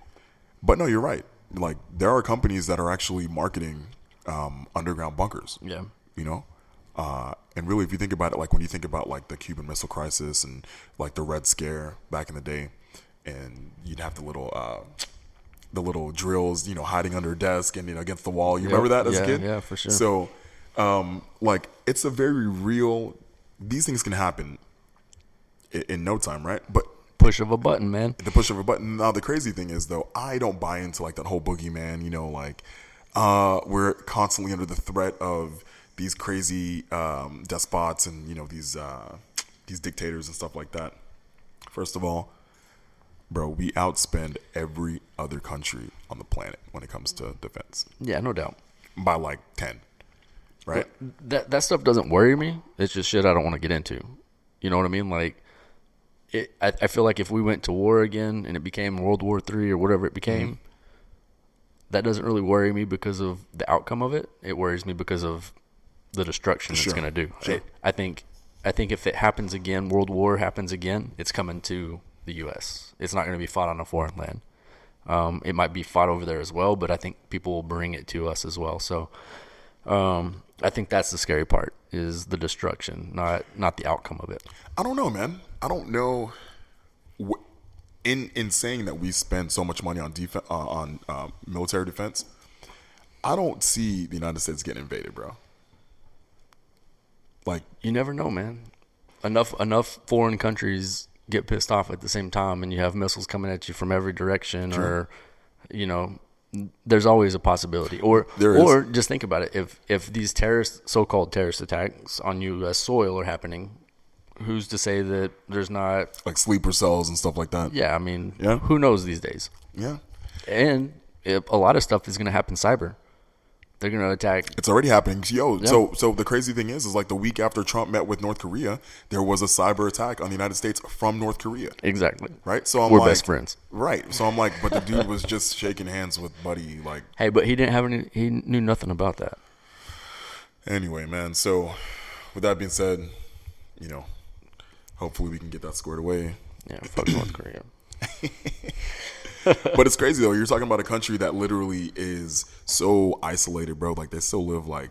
But no, you're right. Like there are companies that are actually marketing underground bunkers. Yeah. You know? And really, if you think about it, like when you think about like the Cuban Missile Crisis and like the Red Scare back in the day, and you'd have the little drills, hiding under a desk and against the wall. You remember that as a kid? Yeah, for sure. So, like it's a very real. These things can happen in no time, right? But push of a button, man. the push of a button. Now, the crazy thing is, though, I don't buy into like that whole boogeyman. We're constantly under the threat of these crazy despots and these dictators and stuff like that. First of all, bro, we outspend every other country on the planet when it comes to defense. Yeah, no doubt. By like 10, right? That stuff doesn't worry me. It's just shit I don't want to get into. You know what I mean? Like, I feel like if we went to war again and it became World War III or whatever it became, that doesn't really worry me because of the outcome of it. It worries me because of the destruction it's going to do. Sure. I think if it happens again, World War happens again, it's coming to the U.S. It's not going to be fought on a foreign land. It might be fought over there as well, but I think people will bring it to us as well. So I think that's the scary part is the destruction, not the outcome of it. I don't know, man. I don't know. In saying that we spend so much money on military defense, I don't see the United States getting invaded, bro. Like, you never know, man. Enough foreign countries get pissed off at the same time, and you have missiles coming at you from every direction, True. or there's always a possibility. Or just think about it: if these so-called terrorist attacks on U.S. soil are happening, who's to say that there's not like sleeper cells and stuff like that? Yeah, I mean, Yeah. Who knows these days? Yeah. And a lot of stuff is going to happen cyber. They're going to attack. It's already happening. Yo, Yeah. so the crazy thing is like the week after Trump met with North Korea, there was a cyber attack on the United States from North Korea. Exactly. Right? So We're best friends. Right. So I'm like, but the dude was just shaking hands with Buddy. Like, Hey, but he knew nothing about that. anyway, man. So with that being said, hopefully we can get that squared away. Yeah, fuck North Korea. But it's crazy though. You're talking about a country that literally is so isolated, bro. Like they still live like,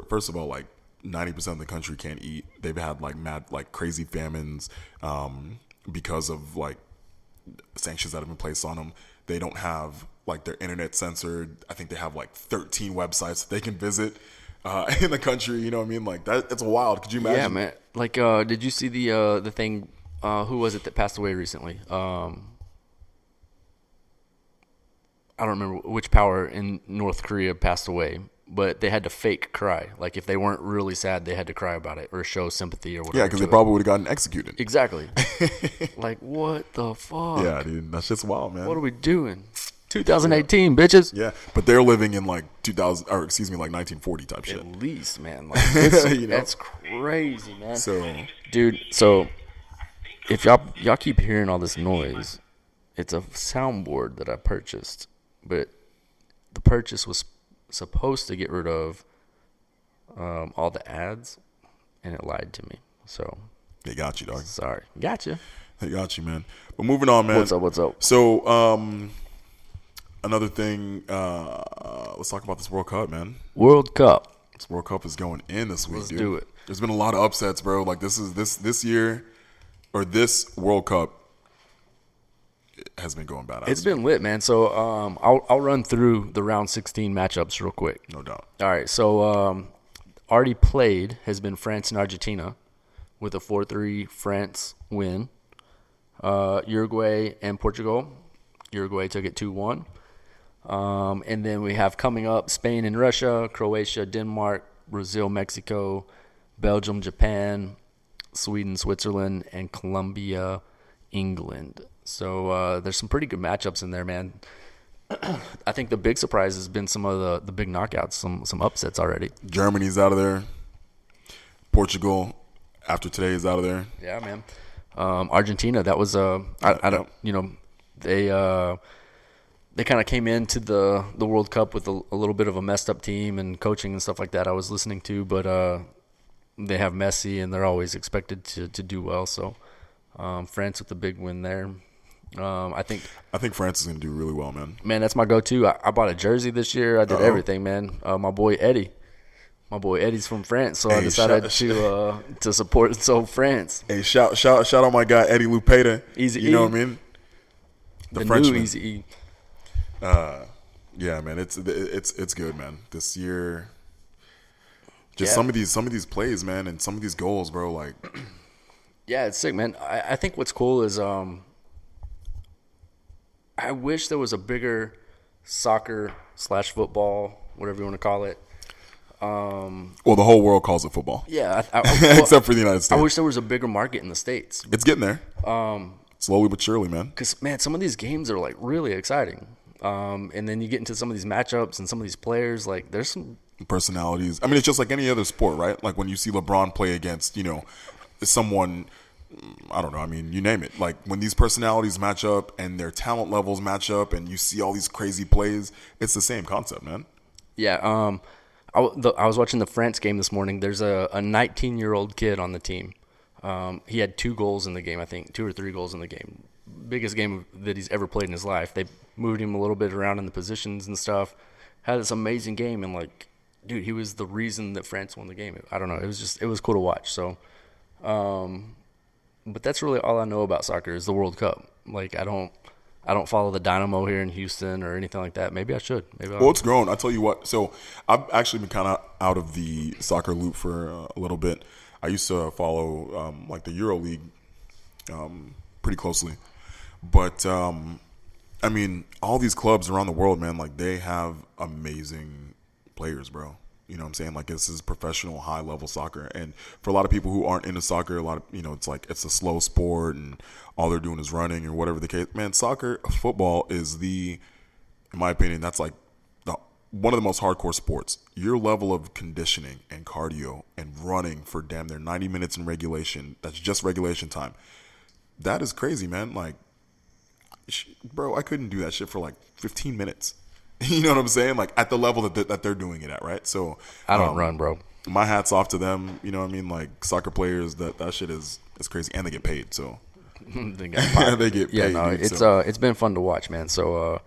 first of all, like 90% of the country can't eat. They've had like mad, like crazy famines because of like sanctions that have been placed on them. They don't have like their internet censored. I think they have like 13 websites that they can visit in the country. You know what I mean? Like that. It's wild. Could you imagine? Yeah, man. Like, did you see the thing? Who was it that passed away recently? I don't remember which power in North Korea passed away, but they had to fake cry. Like if they weren't really sad, they had to cry about it or show sympathy or whatever. Yeah, because they probably would have gotten executed. Exactly. Like what the fuck? Yeah, dude, that's just wild, man. What are we doing? 2018, bitches. Yeah, but they're living in like 2000, or excuse me, like 1940 type shit. At least, man. Like, it's, You know? that's crazy, man. So Dude, so if y'all keep hearing all this noise, it's a soundboard that I purchased, but the purchase was supposed to get rid of all the ads, and it lied to me. So they got you, dog. sorry, gotcha. They got you, man. But moving on, man. What's up? What's up? So another thing, let's talk about this World Cup, man. World Cup. This World Cup is going in this week, Let's dude. do it. There's been a lot of upsets, bro. Like this year, or this World Cup has been going badass. It's been lit, man. So I'll run through the round 16 matchups real quick. No doubt. All right. So already played has been France and Argentina with a 4-3 France win. Uruguay and Portugal. Uruguay took it 2-1. And then we have coming up Spain and Russia, Croatia, Denmark, Brazil, Mexico, Belgium, Japan, Sweden, Switzerland, and Colombia, England. So there's some pretty good matchups in there, man. I think the big surprise has been some of the big knockouts, some upsets already. Germany's out of there. Portugal, after today, is out of there. Yeah, man. Argentina, that was I don't, you know, they kind of came into the World Cup with a little bit of a messed up team and coaching and stuff like that I was listening to, but they have Messi and they're always expected to do well. So France with the big win there. I think France is going to do really well, man. Man, that's my go-to. I bought a jersey this year. I did everything, man. My boy Eddie's from France, so I decided to support France. Hey, shout out my guy Eddie Lupeta. Easy you E. know what I mean? The Frenchman. new Easy E. Yeah, man, it's good, man. This year, just Yeah. some of these plays, man, and some of these goals, bro. Like, Yeah, it's sick, man. I think what's cool is I wish there was a bigger soccer/football, whatever you want to call it. well, the whole world calls it football, Yeah, except for the United States. I wish there was a bigger market in the States. It's getting there, slowly but surely, man. Because, man, some of these games are, like, really exciting. And then you get into some of these matchups and some of these players, like, there's some Personalities. I mean, it's just like any other sport, right? Like when you see LeBron play against, someone, I don't know. I mean, you name it. Like when these personalities match up and their talent levels match up, and you see all these crazy plays, it's the same concept, man. Yeah, I was watching the France game this morning. There's a 19-year-old kid on the team. He had 2 goals in the game, I think, 2 or 3 goals in the game. Biggest game that he's ever played in his life. They moved him a little bit around in the positions and stuff. Had this amazing game, and like, dude, he was the reason that France won the game. I don't know. It was cool to watch. So, but that's really all I know about soccer is the World Cup. Like, I don't follow the Dynamo here in Houston or anything like that. Maybe I should. Well, it's grown. I tell you what. So I've actually been kind of out of the soccer loop for a little bit. I used to follow like the Euro League pretty closely, but I mean, all these clubs around the world, man, like they have amazing players, bro. You know what I'm saying? Like this is professional, high level soccer, and for a lot of people who aren't into soccer, a lot of it's like it's a slow sport, and all they're doing is running or whatever the case. Man, football is in my opinion, that's like one of the most hardcore sports. Your level of conditioning and cardio and running for damn near 90 minutes in regulation, that's just regulation time. That is crazy, man. Like, bro, I couldn't do that shit for like 15 minutes. You know what I'm saying? Like at the level that they're doing it at, right? So I don't run, bro. My hat's off to them. You know what I mean? Like soccer players, that shit is crazy, and they get paid. So they get paid. Yeah, no, dude, it's been fun to watch, man. So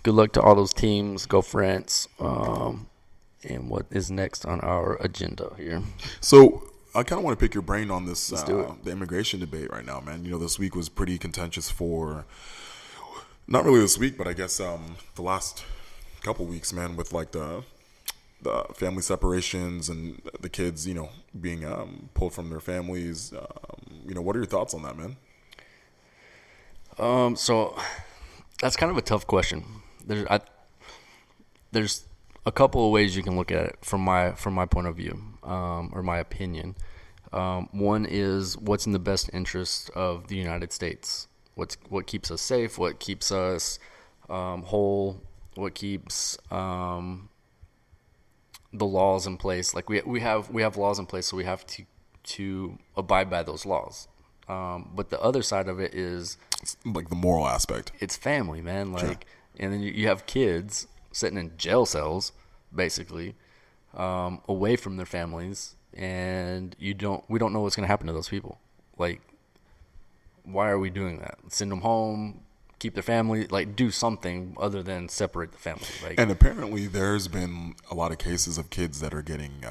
good luck to all those teams. Go France. And what is next on our agenda here? So I kind of want to pick your brain on this do it. the immigration debate right now, man. This week was pretty contentious for not really this week, but I guess the last couple weeks, man, with like the family separations and the kids, being pulled from their families. What are your thoughts on that, man? So that's kind of a tough question. There's a couple of ways you can look at it from my point of view, or my opinion. One is what's in the best interest of the United States. What keeps us safe? What keeps us whole, what keeps the laws in place. Like we have laws in place, so we have to abide by those laws. But the other side of it is It's like the moral aspect. it's family, man. Like, Sure. and then you have kids sitting in jail cells, basically, away from their families, and we don't know what's gonna happen to those people. Like, why are we doing that? Send them home, keep their family, like do something other than separate the family. Like, And apparently, there's been a lot of cases of kids that are getting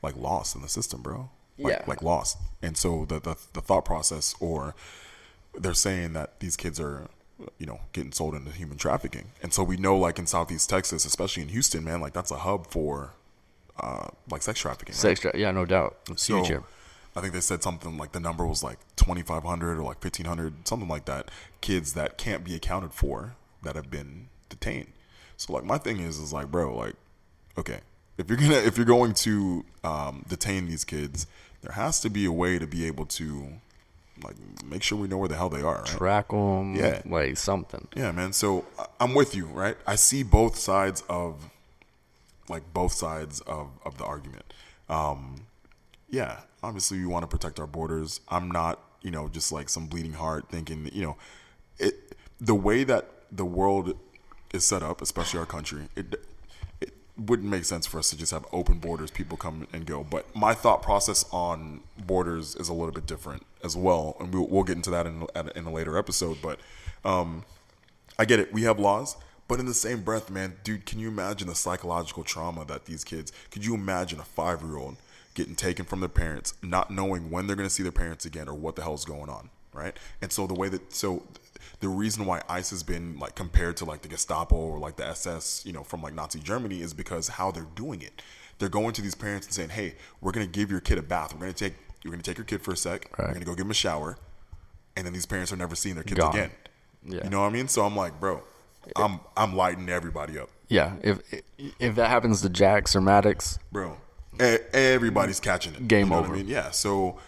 like lost in the system, bro. Yeah. Like lost. And so the thought process, or they're saying that these kids are, getting sold into human trafficking. And so we know, like in Southeast Texas, especially in Houston, man, like that's a hub for like sex trafficking. Right? yeah, no doubt, it's So huge here. I think they said something like the number was like 2,500 or like 1,500, something like that. Kids that can't be accounted for that have been detained. So like my thing is like, bro, like, okay, if you're going to detain these kids, there has to be a way to be able to like make sure we know where the hell they are. Right? Track them, Yeah. like something. Yeah, man. So I'm with you, right? I see both sides of the argument. Yeah, obviously we want to protect our borders. I'm not, just like some bleeding heart thinking that, the way that the world is set up, especially our country, it wouldn't make sense for us to just have open borders, people come and go. But my thought process on borders is a little bit different as well, and we'll get into that in a later episode. But I get it. We have laws. But in the same breath, man, dude, can you imagine the psychological trauma that these kids, could you imagine a 5-year-old getting taken from their parents, not knowing when they're going to see their parents again or what the hell's going on, right? And so the reason why ICE has been like compared to like the Gestapo or like the SS, from like Nazi Germany is because how they're doing it. They're going to these parents and saying, hey, we're going to give your kid a bath. You're going to take your kid for a sec. Right. We're going to go give him a shower. And then these parents are never seeing their kids Gone. again. Yeah. You know what I mean? So I'm like, bro, I'm lighting everybody up, Yeah, if that happens to Jax or Maddox, bro. Everybody's catching it. Game you know over. What I mean? Yeah. So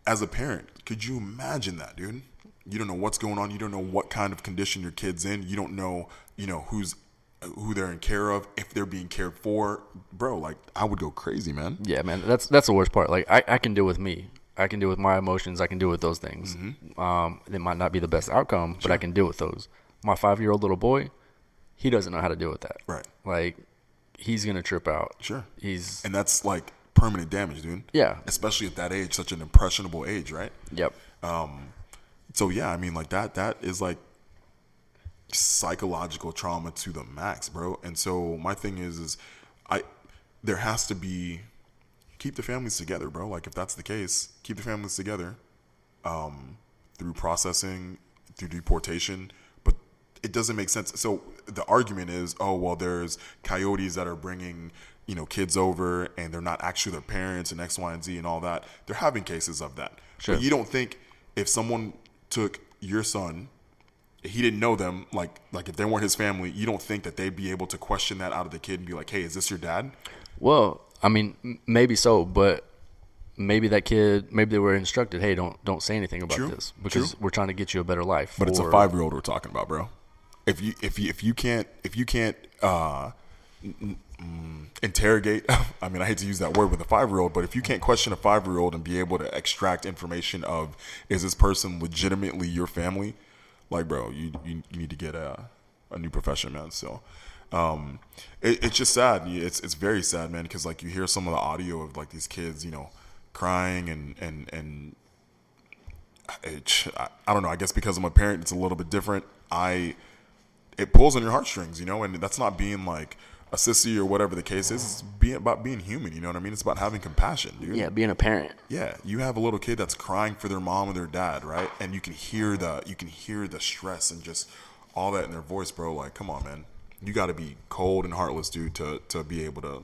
as a parent, could you imagine that, dude? You don't know what's going on. You don't know what kind of condition your kid's in. You don't know, who they're in care of, if they're being cared for, bro. Like I would go crazy, man. yeah, man, that's the worst part. Like I can deal with me. I can deal with my emotions. I can deal with those things. It might not be the best outcome, but I can deal with those. My 5-year-old little boy, he doesn't know how to deal with that. Right. Like, he's gonna trip out. Sure. And that's like permanent damage, dude. Yeah. Especially at that age, such an impressionable age, right? Yep. So yeah, I mean, like that is like psychological trauma to the max, bro. And so my thing is there has to be, keep the families together, bro. Like if that's the case, keep the families together through processing, through deportation. But it doesn't make sense. So the argument is, oh well, there's coyotes that are bringing kids over and they're not actually their parents and X, Y, and Z and all that. They're having cases of that. Sure. But you don't think if someone took your son, he didn't know them, like if they weren't his family, you don't think that they'd be able to question that out of the kid and be like, hey, is this your dad? Well, I mean, maybe so, but maybe that kid, maybe they were instructed, hey, don't say anything about True. this because we're trying to get you a better life. But it's a 5-year-old we're talking about, bro. If you can't interrogate, I mean, I hate to use that word with a 5-year-old, but if you can't question a 5-year-old and be able to extract information of, is this person legitimately your family? Like, bro, you need to get a new profession, man. So it's just sad. It's very sad, man, because like you hear some of the audio of like these kids, crying and I don't know. I guess because I'm a parent, it's a little bit different. It pulls on your heartstrings, and that's not being like a sissy or whatever the case is. It's about being human, you know what I mean? It's about having compassion, dude. Yeah, being a parent. Yeah, you have a little kid that's crying for their mom or their dad, right? And you can hear the stress and just all that in their voice, bro. Like, come on, man. You got to be cold and heartless, dude, to be able to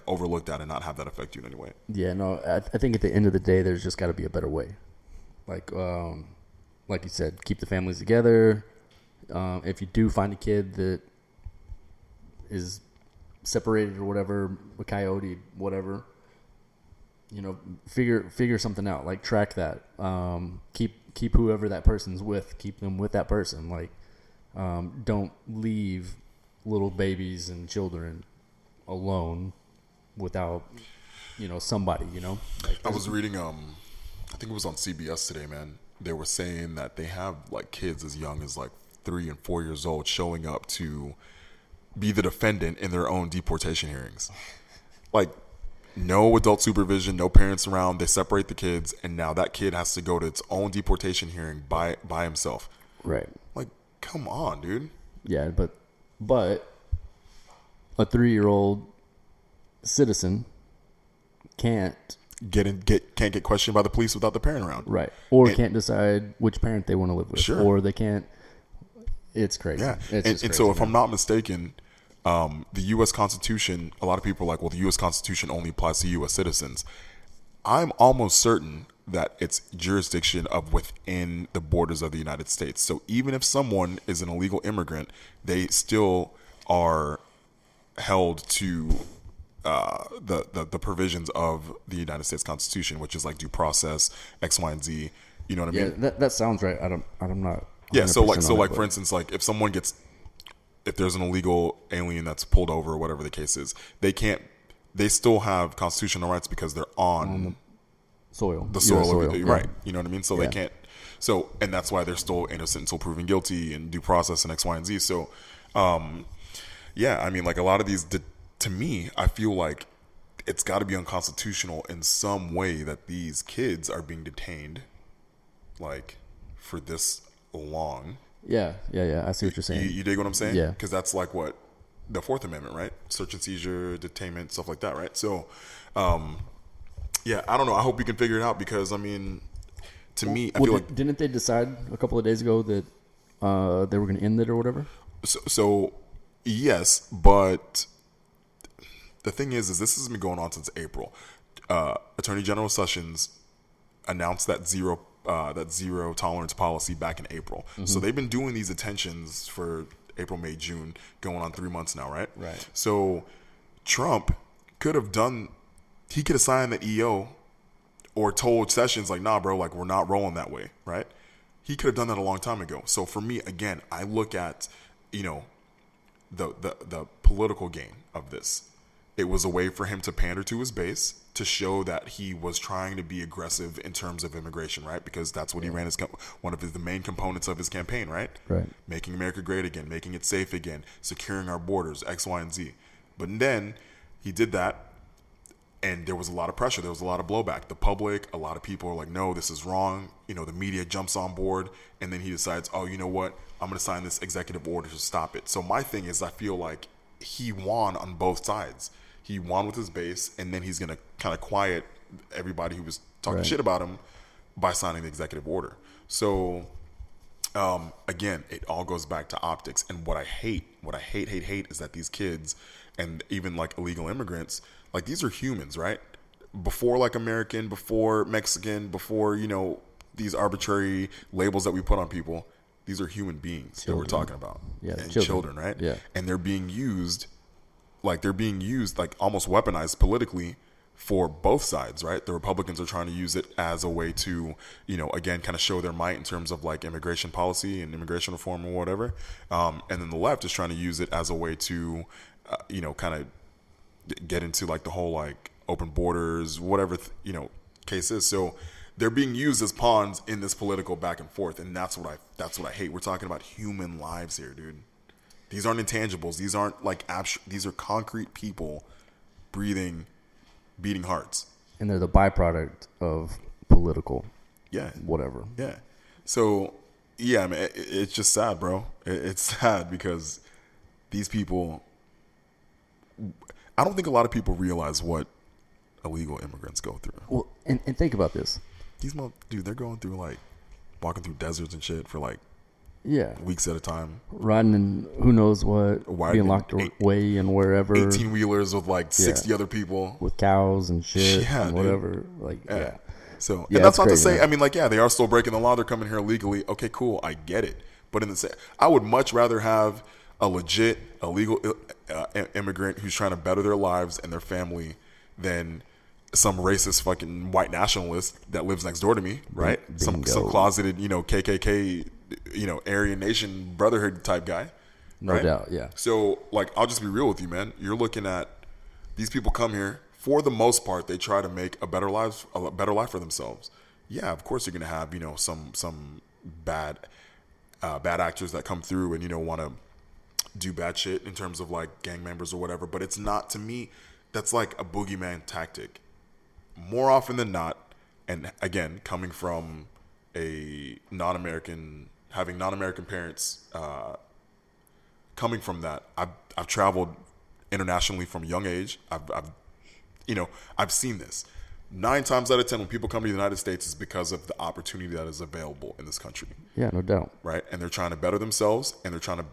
overlook that and not have that affect you in any way. Yeah, no, I think at the end of the day, there's just got to be a better way. Like you said, keep the families together. If you do find a kid that is separated or whatever, a coyote, whatever, figure something out. Like track that. Keep whoever that person's with. Keep them with that person. Like, don't leave little babies and children alone without, somebody, Like, I was reading, I think it was on CBS today, man. They were saying that they have like kids as young as like 3 and 4 years old showing up to be the defendant in their own deportation hearings. Like, no adult supervision, no parents around. They separate the kids, and now that kid has to go to its own deportation hearing by himself. Right. Like, come on, dude. Yeah, but a 3-year-old citizen can't Can't get questioned by the police without the parent around. right, or can't decide which parent they want to live with, Sure. or they can't. It's crazy. Yeah, It's just and crazy, so if man. I'm not mistaken, the U.S. Constitution, a lot of people are like, well, the U.S. Constitution only applies to U.S. citizens. I'm almost certain that it's jurisdiction of within the borders of the United States. So even if someone is an illegal immigrant, they still are held to the provisions of the United States Constitution, which is like due process, X, Y, and Z. You know what I yeah, mean? that sounds right. I'm not. Yeah. So 100% on it, for but- instance, like if there's an illegal alien that's pulled over or whatever the case is, they still have constitutional rights because they're on soil, the US soil, of, yeah. right? You know what I mean? So Yeah. they can't. So, and that's why they're still innocent until proven guilty and due process and X, Y, and Z. So, yeah, I mean, like a lot of these, to me, I feel like it's got to be unconstitutional in some way that these kids are being detained, like for this long. Yeah. I see what you're saying. You dig what I'm saying? Yeah. Because that's like what the Fourth Amendment, right? Search and seizure, detainment, stuff like that, right? So, yeah, I don't know. I hope you can figure it out because, I mean, to me, I feel like didn't they decide a couple of days ago that they were going to end it or whatever? so yes, but the thing is this has been going on since April. Attorney General Sessions announced that zero tolerance policy back in April. Mm-hmm. So they've been doing these detentions for April, May, June, going on 3 months now, right? Right. So Trump could have signed the EO or told Sessions like, nah, bro, like we're not rolling that way, right? He could have done that a long time ago. So for me, again, I look at, the political gain of this. It was a way for him to pander to his base, to show that he was trying to be aggressive in terms of immigration, right? Because that's what he ran one of the main components of his campaign, right? Right. Making America great again, making it safe again, securing our borders, X, Y, and Z. But then he did that, and there was a lot of pressure. There was a lot of blowback. The public, a lot of people are like, no, this is wrong. The media jumps on board, and then he decides, oh, you know what? I'm going to sign this executive order to stop it. So my thing is, I feel like he won on both sides. He won with his base, and then he's going to kind of quiet everybody who was talking Right. shit about him by signing the executive order. So, again, it all goes back to optics. And what I hate is that these kids and even like illegal immigrants, like these are humans, right? Before like American, before Mexican, before, these arbitrary labels that we put on people, these are human beings that we're talking about. Yeah, And children. children, right? Yeah. And they're being used like almost weaponized politically for both sides, right? The Republicans are trying to use it as a way to, again, kind of show their might in terms of like immigration policy and immigration reform or whatever. And then the left is trying to use it as a way to, kind of get into like the whole like open borders, whatever, case is. So they're being used as pawns in this political back and forth. And that's what I hate. We're talking about human lives here, dude. These aren't intangibles. These aren't like these are concrete people breathing, beating hearts. And they're the byproduct of political Yeah. whatever. Yeah. So, yeah, I mean, it's just sad, bro. It's sad because these people, I don't think a lot of people realize what illegal immigrants go through. Well, and think about this. Dude, they're going through like walking through deserts and shit for like Yeah. weeks at a time. Riding in who knows what, being locked away and wherever. 18-wheelers with like 60 other people. With cows and shit Yeah, and dude. whatever. Like, yeah. So, Yeah, and that's it's not to crazy, say, man. I mean, like, yeah, they are still breaking the law. They're coming here illegally. Okay, cool. I get it. But I would much rather have a legit, illegal immigrant who's trying to better their lives and their family than some racist fucking white nationalist that lives next door to me, right? Some Bingo. closeted, KKK Aryan Nation Brotherhood type guy. No Right? doubt. Yeah. So, like, I'll just be real with you, man. You're looking at these people come here for the most part. They try to make a better life for themselves. Yeah, of course you're gonna have some bad actors that come through and want to do bad shit in terms of like gang members or whatever. But it's not, to me, that's like a boogeyman tactic more often than not. And again, coming from a having non-American parents. Coming from that, I've traveled internationally from a young age. I've seen this. 9 times out of 10, when people come to the United States, is because of the opportunity that is available in this country. Yeah, no doubt. Right, and they're trying to better themselves, and they're trying to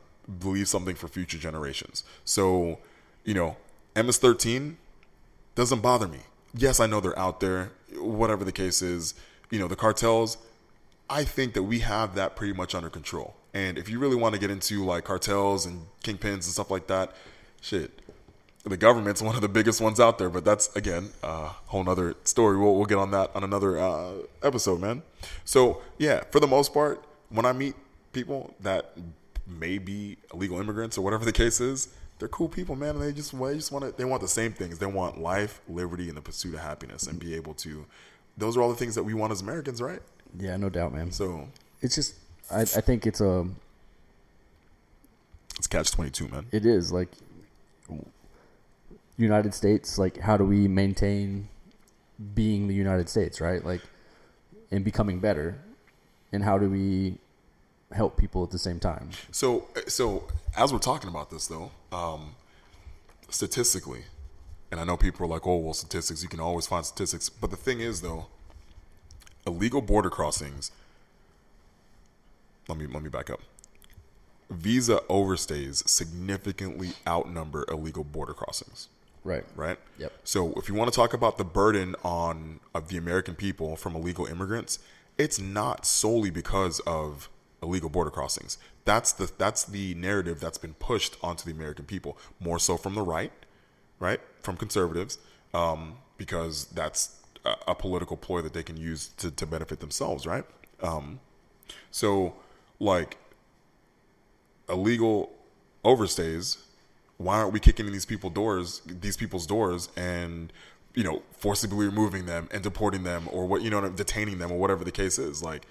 leave something for future generations. So, MS-13 doesn't bother me. Yes, I know they're out there. Whatever the case is, the cartels. I think that we have that pretty much under control. And if you really want to get into like cartels and kingpins and stuff like that, shit, the government's one of the biggest ones out there. But that's, again, a whole nother story. We'll get on that on another episode, man. So, yeah, for the most part, when I meet people that may be illegal immigrants or whatever the case is, they're cool people, man. And they want the same things. They want life, liberty, and the pursuit of happiness, and be able to. Those are all the things that we want as Americans, right? Yeah, no doubt, man. So it's just, I think it's catch-22, man. it is like United States. Like, how do we maintain being the United States, right? Like, and becoming better, and how do we help people at the same time? So as we're talking about this, though, statistically, and I know people are like, oh, well, statistics, you can always find statistics. But the thing is, though, illegal border crossings, let me back up. Visa overstays significantly outnumber illegal border crossings. Right. Yep. So if you want to talk about the burden of the American people from illegal immigrants, it's not solely because of illegal border crossings. That's the narrative that's been pushed onto the American people, more so from the right, from conservatives, because that's a political ploy that they can use to benefit themselves, right? So, like, illegal overstays, why aren't we kicking in these people's doors, and forcibly removing them and deporting them, or detaining them, or whatever the case is? Like,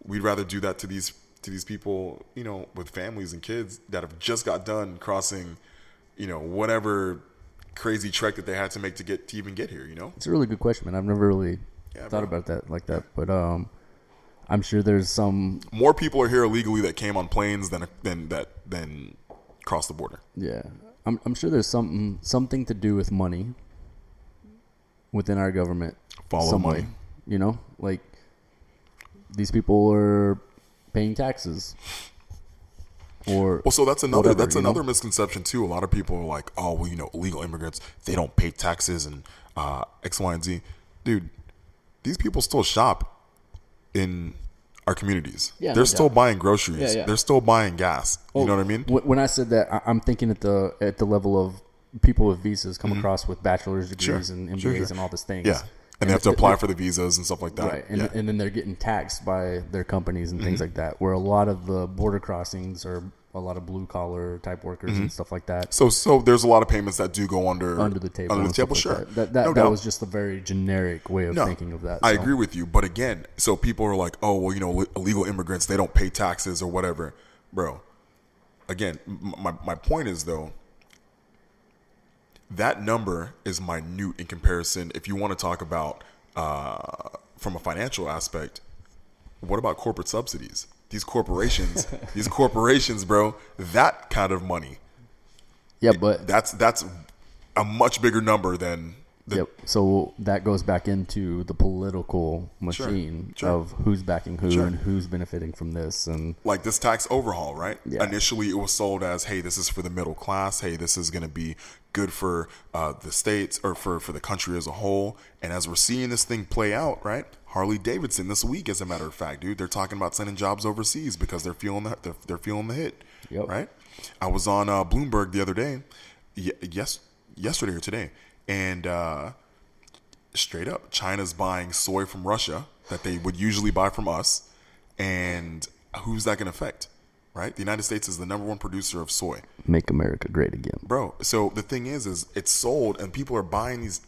we'd rather do that to these people, with families and kids that have just got done crossing, whatever crazy trek that they had to make to even get here. It's a really good question, man. I've never really thought about that like that, but I'm sure there's some more people are here illegally that came on planes than crossed the border. Yeah, I'm sure there's something to do with money within our government. Follow money, like these people are paying taxes. So that's another misconception too. A lot of people are like, oh, well, illegal immigrants, they don't pay taxes and X, Y, and Z. Dude, these people still shop in our communities. Yeah, they're still buying groceries. Yeah. They're still buying gas. You know what I mean? When I said that, I'm thinking at the level of people with visas come across with bachelor's degrees and MBAs and all these things. Yeah. And they have to apply for the visas and stuff like that. Right. And then they're getting taxed by their companies and things like that, where a lot of the border crossings are a lot of blue collar type workers and stuff like that. So there's a lot of payments that do go under the table. Sure. Like that was just a very generic way of thinking of that. I agree with you. But again, so people are like, oh, well, illegal immigrants, they don't pay taxes or whatever. Bro, again, my point is, though, that number is minute in comparison. If you want to talk about from a financial aspect, what about corporate subsidies? These corporations, bro, that kind of money. Yeah, but that's a much bigger number than. Yep. So that goes back into the political machine of who's backing who and who's benefiting from this, and like this tax overhaul, right? Yeah. Initially, it was sold as, hey, this is for the middle class. Hey, this is going to be good for the states or for the country as a whole. And as we're seeing this thing play out, right? Harley Davidson this week, as a matter of fact, dude, they're talking about sending jobs overseas because they're feeling the hit, right? I was on Bloomberg the other day, yesterday or today, and straight up, China's buying soy from Russia that they would usually buy from us, and who's that going to affect? Right? The United States is the number one producer of soy. Make America great again. Bro, so the thing is it's sold and people are buying these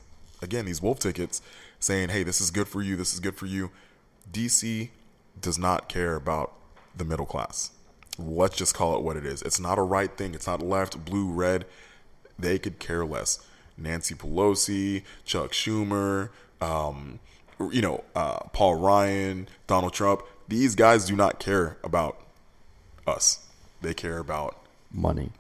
wolf tickets saying, hey, this is good for you, this is good for you. DC does not care about the middle class. Let's just call it what it is. It's not a right thing. It's not left, blue, red. They could care less. Nancy Pelosi, Chuck Schumer, Paul Ryan, Donald Trump. These guys do not care about us. They care about money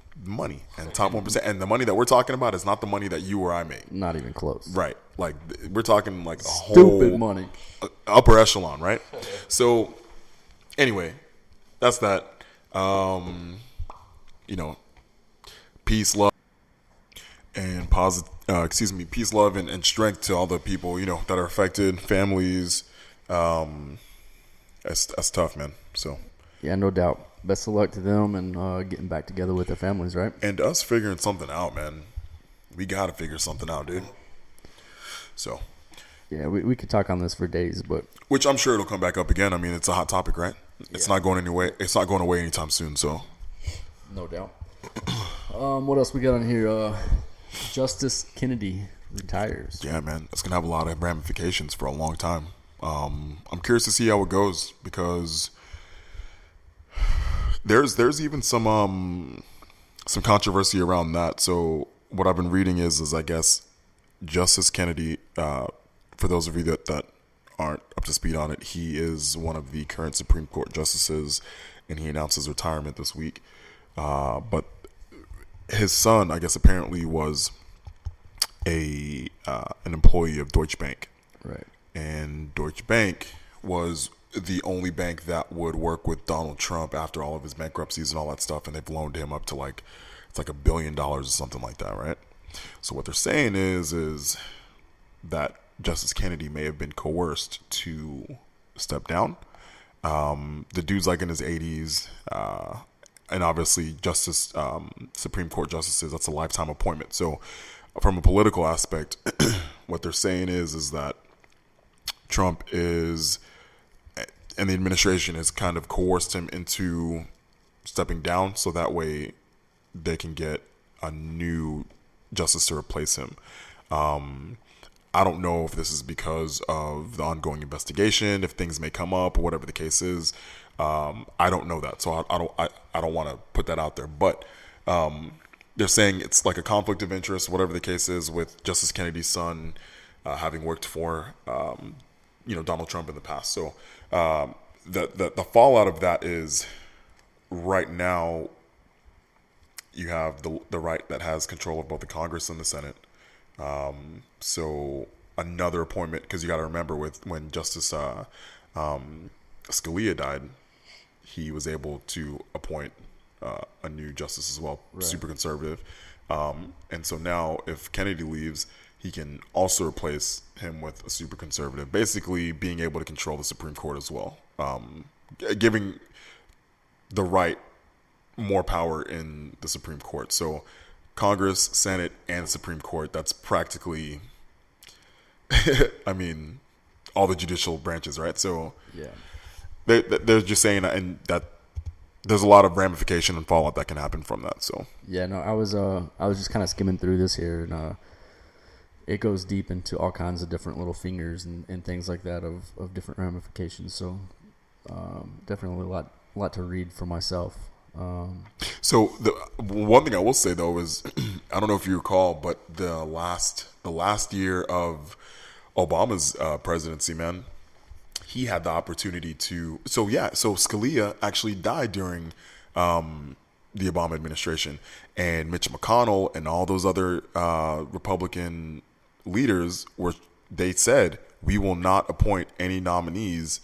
and top 1%. And the money that we're talking about is not the money that you or I make. Not even close. Right. Like we're talking like a stupid whole money, upper echelon, right? So anyway, that's that. Peace, love, and peace, love, and strength to all the people that are affected, families. That's tough, man. So yeah, no doubt. Best of luck to them and getting back together with their families, right? And us figuring something out, man. We gotta figure something out, dude. So yeah, we could talk on this for days, but which I'm sure it'll come back up again. I mean, it's a hot topic, right? It's not going anywhere. It's not going away anytime soon. So no doubt. What else we got on here? Justice Kennedy retires. Yeah, man, it's gonna have a lot of ramifications for a long time. I'm curious to see how it goes because there's even some controversy around that. So what I've been reading is I guess Justice Kennedy, for those of you that aren't up to speed on it, he is one of the current Supreme Court justices, and he announced his retirement this week. But his son, I guess, apparently was an employee of Deutsche Bank. Right. And Deutsche Bank was the only bank that would work with Donald Trump after all of his bankruptcies and all that stuff, and they've loaned him up to it's like $1 billion or something like that, right? So what they're saying is that Justice Kennedy may have been coerced to step down. The dude's like in his 80s, and obviously Supreme Court justices, that's a lifetime appointment. So from a political aspect, what they're saying is that Trump and the administration has kind of coerced him into stepping down so that way they can get a new justice to replace him. I don't know if this is because of the ongoing investigation, if things may come up or whatever the case is. I don't know that, so I don't want to put that out there. But they're saying it's like a conflict of interest, whatever the case is, with Justice Kennedy's son having worked for Donald Trump in the past. So the fallout of that is right now you have the right that has control of both the Congress and the Senate. So another appointment, because you got to remember when Justice Scalia died, he was able to appoint a new justice as well, right. Super conservative. And so now if Kennedy leaves, he can also replace him with a super conservative, basically being able to control the Supreme Court as well, giving the right more power in the Supreme Court. So Congress, Senate, and Supreme Court, that's practically, I mean, all the judicial branches, right? So yeah, they're just saying that there's a lot of ramification and fallout that can happen from that. So yeah, no, I was just kind of skimming through this here, and it goes deep into all kinds of different little fingers and things like that of different ramifications. So definitely a lot to read for myself. So the one thing I will say though is, I don't know if you recall, but the last year of Obama's presidency, man, he had the opportunity to. So Scalia actually died during the Obama administration, and Mitch McConnell and all those other Republican leaders they said, we will not appoint any nominees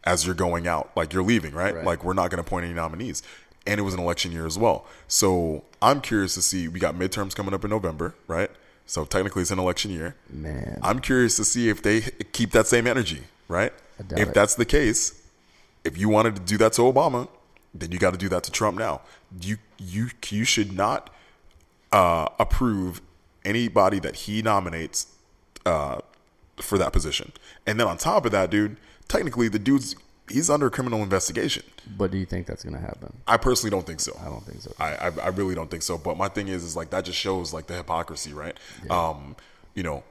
as you're going out, like you're leaving, right? Like we're not going to appoint any nominees. And it was an election year as well. So I'm curious to see, we got midterms coming up in November, right? So technically it's an election year. Man, I'm curious to see if they keep that same energy, right? If that's the case, if you wanted to do that to Obama, then you got to do that to Trump now. You should not approve anybody that he nominates for that position. And then on top of that, dude, technically the dude's he's under criminal investigation. But do you think that's going to happen? I personally don't think so. I don't think so. I really don't think so. But my thing is like that just shows like the hypocrisy, right? Yeah. You know,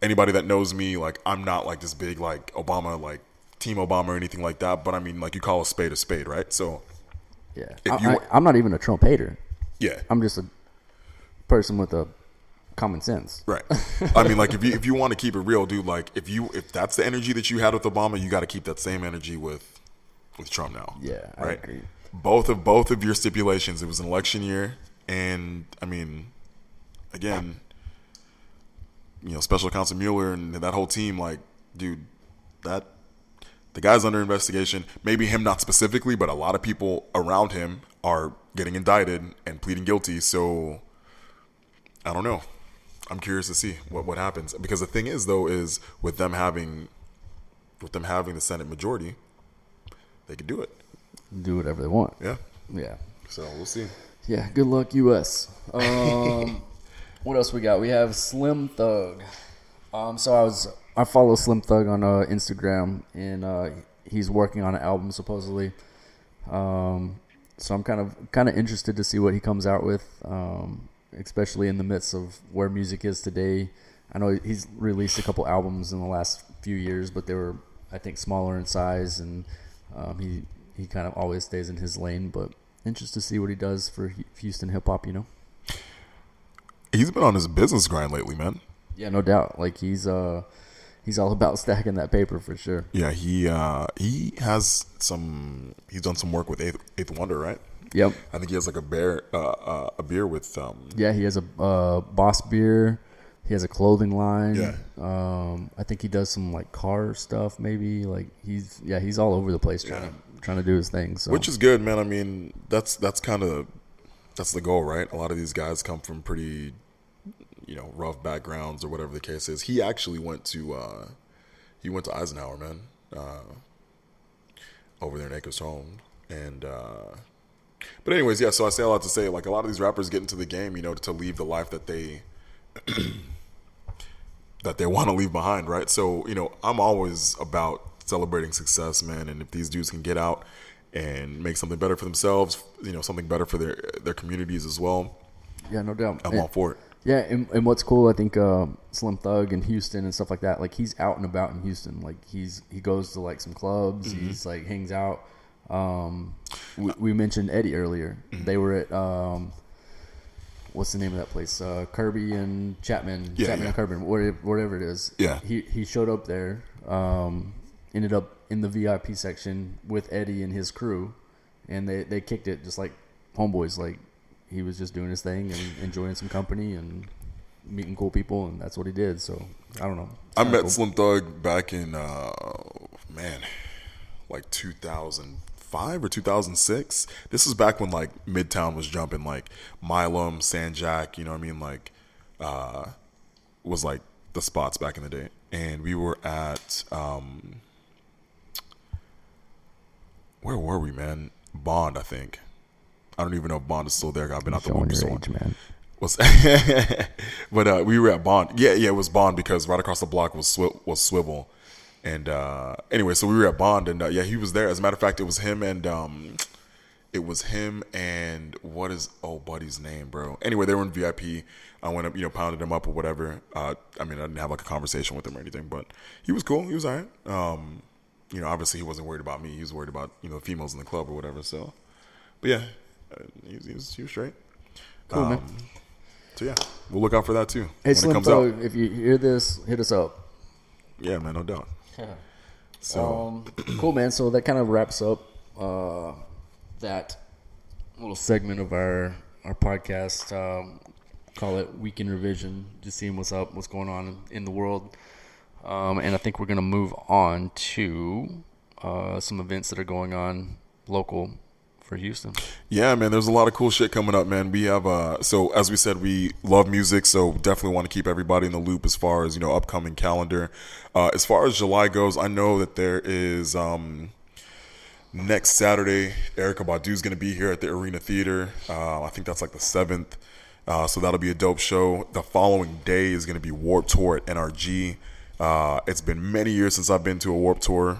anybody that knows me, like I'm not like this big like Obama, like Team Obama or anything like that. But I mean, like you call a spade, right? So Yeah. if you, I'm not even a Trump hater. yeah, I'm just a person with a common sense. right. I mean, like if you want to keep it real, dude, like if that's the energy that you had with Obama, you got to keep that same energy with Trump now. Yeah, I right. agree. Both of your stipulations. It was an election year, and I mean, again, you know, Special Counsel Mueller and that whole team, like, dude, that the guy's under investigation. Maybe him not specifically, but a lot of people around him are getting indicted and pleading guilty. So I don't know. I'm curious to see what happens, because the thing is though is with them having the Senate majority, they could do it. Do whatever they want. Yeah. Yeah. So we'll see. Yeah. Good luck, U.S. What else we got? We have Slim Thug. So I follow Slim Thug on Instagram, and he's working on an album supposedly. So I'm kind of interested to see what he comes out with, especially in the midst of where music is today. I know he's released a couple albums in the last few years, but they were, I think, smaller in size, and he kind of always stays in his lane. But interested to see what he does for Houston hip hop. You know, he's been on his business grind lately, man. Yeah, no doubt. Like he's all about stacking that paper for sure. Yeah, he has some. He's done some work with Eighth Wonder, right? Yep. I think he has like a beer with. Yeah, he has a Boss beer. He has a clothing line. Yeah. I think he does some like car stuff. Maybe like he's all over the place trying to do his thing. So. Which is good, man. I mean, that's the goal, right? A lot of these guys come from pretty, you know, rough backgrounds or whatever the case is. He actually went to Eisenhower, man, over there in Acres Home, and but anyways, yeah. So I say a lot to say, like a lot of these rappers get into the game, you know, to leave the life that they want to leave behind, right? So, you know, I'm always about celebrating success, man. And if these dudes can get out and make something better for themselves, you know, something better for their communities as well. Yeah, no doubt. I'm all for it. Yeah, and what's cool, I think Slim Thug in Houston and stuff like that, like he's out and about in Houston. Like he goes to like some clubs. Mm-hmm. He's like hangs out. We mentioned Eddie earlier. Mm-hmm. They were at what's the name of that place? Kirby and Chapman. Yeah, Chapman yeah. and Kirby, whatever it is. Yeah. He showed up there. Ended up in the VIP section with Eddie and his crew, and they kicked it just like homeboys. Like he was just doing his thing and enjoying some company and meeting cool people, and that's what he did. So I don't know. I met cool. Slim Thug back in like 2005 or 2006. This was back when like Midtown was jumping, like Milam, San Jack, you know what I mean, like was like the spots back in the day. And we were at where were we, man? Bond, I think. I don't even know if Bond is still there. I've been out the loop so long. Man. But we were at Bond. Yeah, it was Bond because right across the block was Swivel. And anyway, so we were at Bond, and yeah, he was there. As a matter of fact, it was him and what is old buddy's name, bro? Anyway, they were in VIP. I went up, you know, pounded him up or whatever. I mean, I didn't have like a conversation with him or anything, but he was cool. He was all right. You know, obviously he wasn't worried about me. He was worried about, you know, females in the club or whatever. So, but yeah, he was straight. Cool, man. So yeah, we'll look out for that too hey, when Slim it comes Thug, out. if you hear this, hit us up. Yeah, man, no doubt. Yeah. So cool, man. So that kind of wraps up that little segment of our podcast. Call it Week in Revision. Just seeing what's up, what's going on in the world. And I think we're going to move on to some events that are going on local for Houston. Yeah, man, there's a lot of cool shit coming up, man. We have so as we said, we love music, so definitely want to keep everybody in the loop as far as, you know, upcoming calendar. As far as July goes, I know that there is next Saturday, Erykah Badu's going to be here at the Arena Theater. I think that's like the 7th. So that'll be a dope show. The following day is going to be Warped Tour at NRG. It's been many years since I've been to a Warped Tour.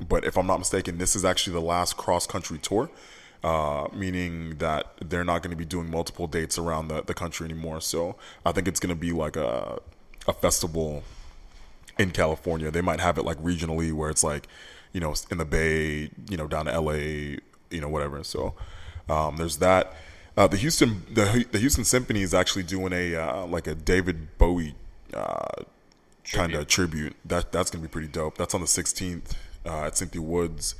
But if I'm not mistaken, this is actually the last cross country tour, meaning that they're not going to be doing multiple dates around the country anymore. So I think it's going to be like a festival in California. They might have it like regionally where it's like, in the Bay, down to LA, whatever. So there's that. The Houston Symphony is actually doing a like a David Bowie kind of tribute. That's gonna be pretty dope. That's on the 16th at Cynthia Woods.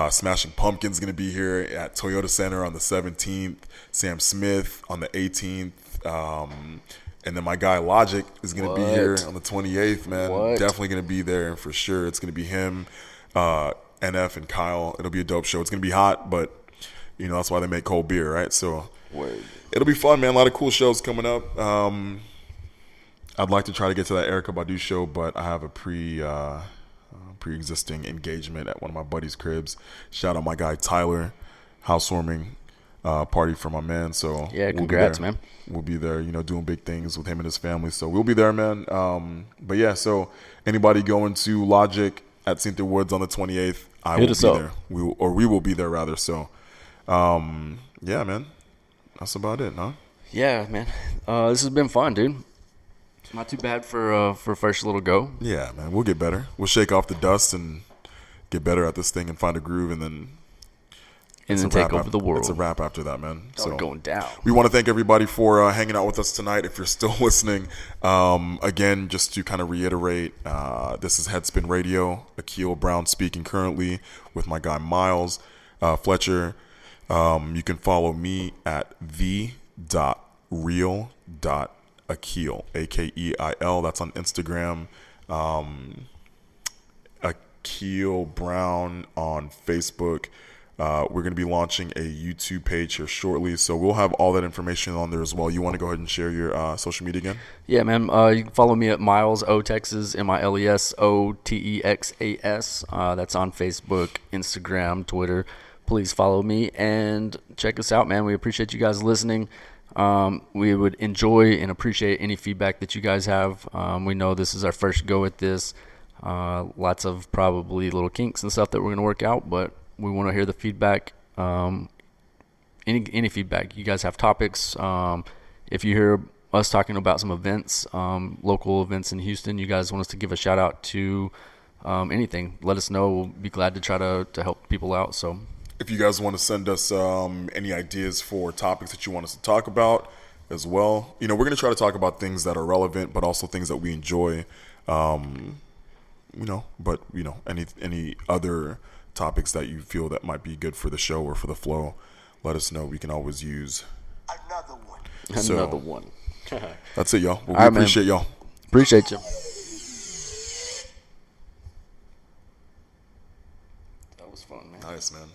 Smashing Pumpkins gonna be here at Toyota Center on the 17th. Sam Smith on the 18th. And then my guy Logic is gonna be here on the 28th. Man, definitely gonna be there for sure. It's gonna be him, NF, and Kyle. It'll be a dope show. It's gonna be hot, but that's why they make cold beer, right? So it'll be fun, man. A lot of cool shows coming up. I'd like to try to get to that Erykah Badu show, but I have a pre-existing engagement at one of my buddies' cribs. Shout out my guy Tyler, housewarming party for my man. So yeah, congrats, man. We'll be there, doing big things with him and his family. So we'll be there, man. But yeah, so anybody going to Logic at Cynthia Woods on the 28th, I will be there. We will be there rather. So yeah, man, that's about it, huh? Yeah, man. This has been fun, dude. Not too bad for first little go. Yeah, man, we'll get better. We'll shake off the dust and get better at this thing and find a groove, and then take over the world. It's a wrap after that, man. So going down. We want to thank everybody for hanging out with us tonight. If you're still listening, again, just to kind of reiterate, this is Headspin Radio. Akil Brown speaking currently with my guy Miles Fletcher. You can follow me at the.real.akil, AKEIL. That's on Instagram. Akil Brown on Facebook. We're going to be launching a YouTube page here shortly, so we'll have all that information on there as well. You want to go ahead and share your social media again? Yeah, man. You can follow me at Miles O Texas, MILESOTEXAS. That's on Facebook, Instagram, Twitter. Please follow me and check us out, man. We appreciate you guys listening. We would enjoy and appreciate any feedback that you guys have. We know this is our first go at this. Lots of probably little kinks and stuff that we're going to work out, but we want to hear the feedback. Any feedback. You guys have topics. If you hear us talking about some events, local events in Houston, you guys want us to give a shout out to anything, let us know. We'll be glad to try to help people out. So if you guys want to send us any ideas for topics that you want us to talk about as well, we're going to try to talk about things that are relevant, but also things that we enjoy. But any other topics that you feel that might be good for the show or for the flow, let us know. We can always use another one. That's it, y'all. Well, we appreciate y'all. Appreciate you. That was fun, man. Nice, man.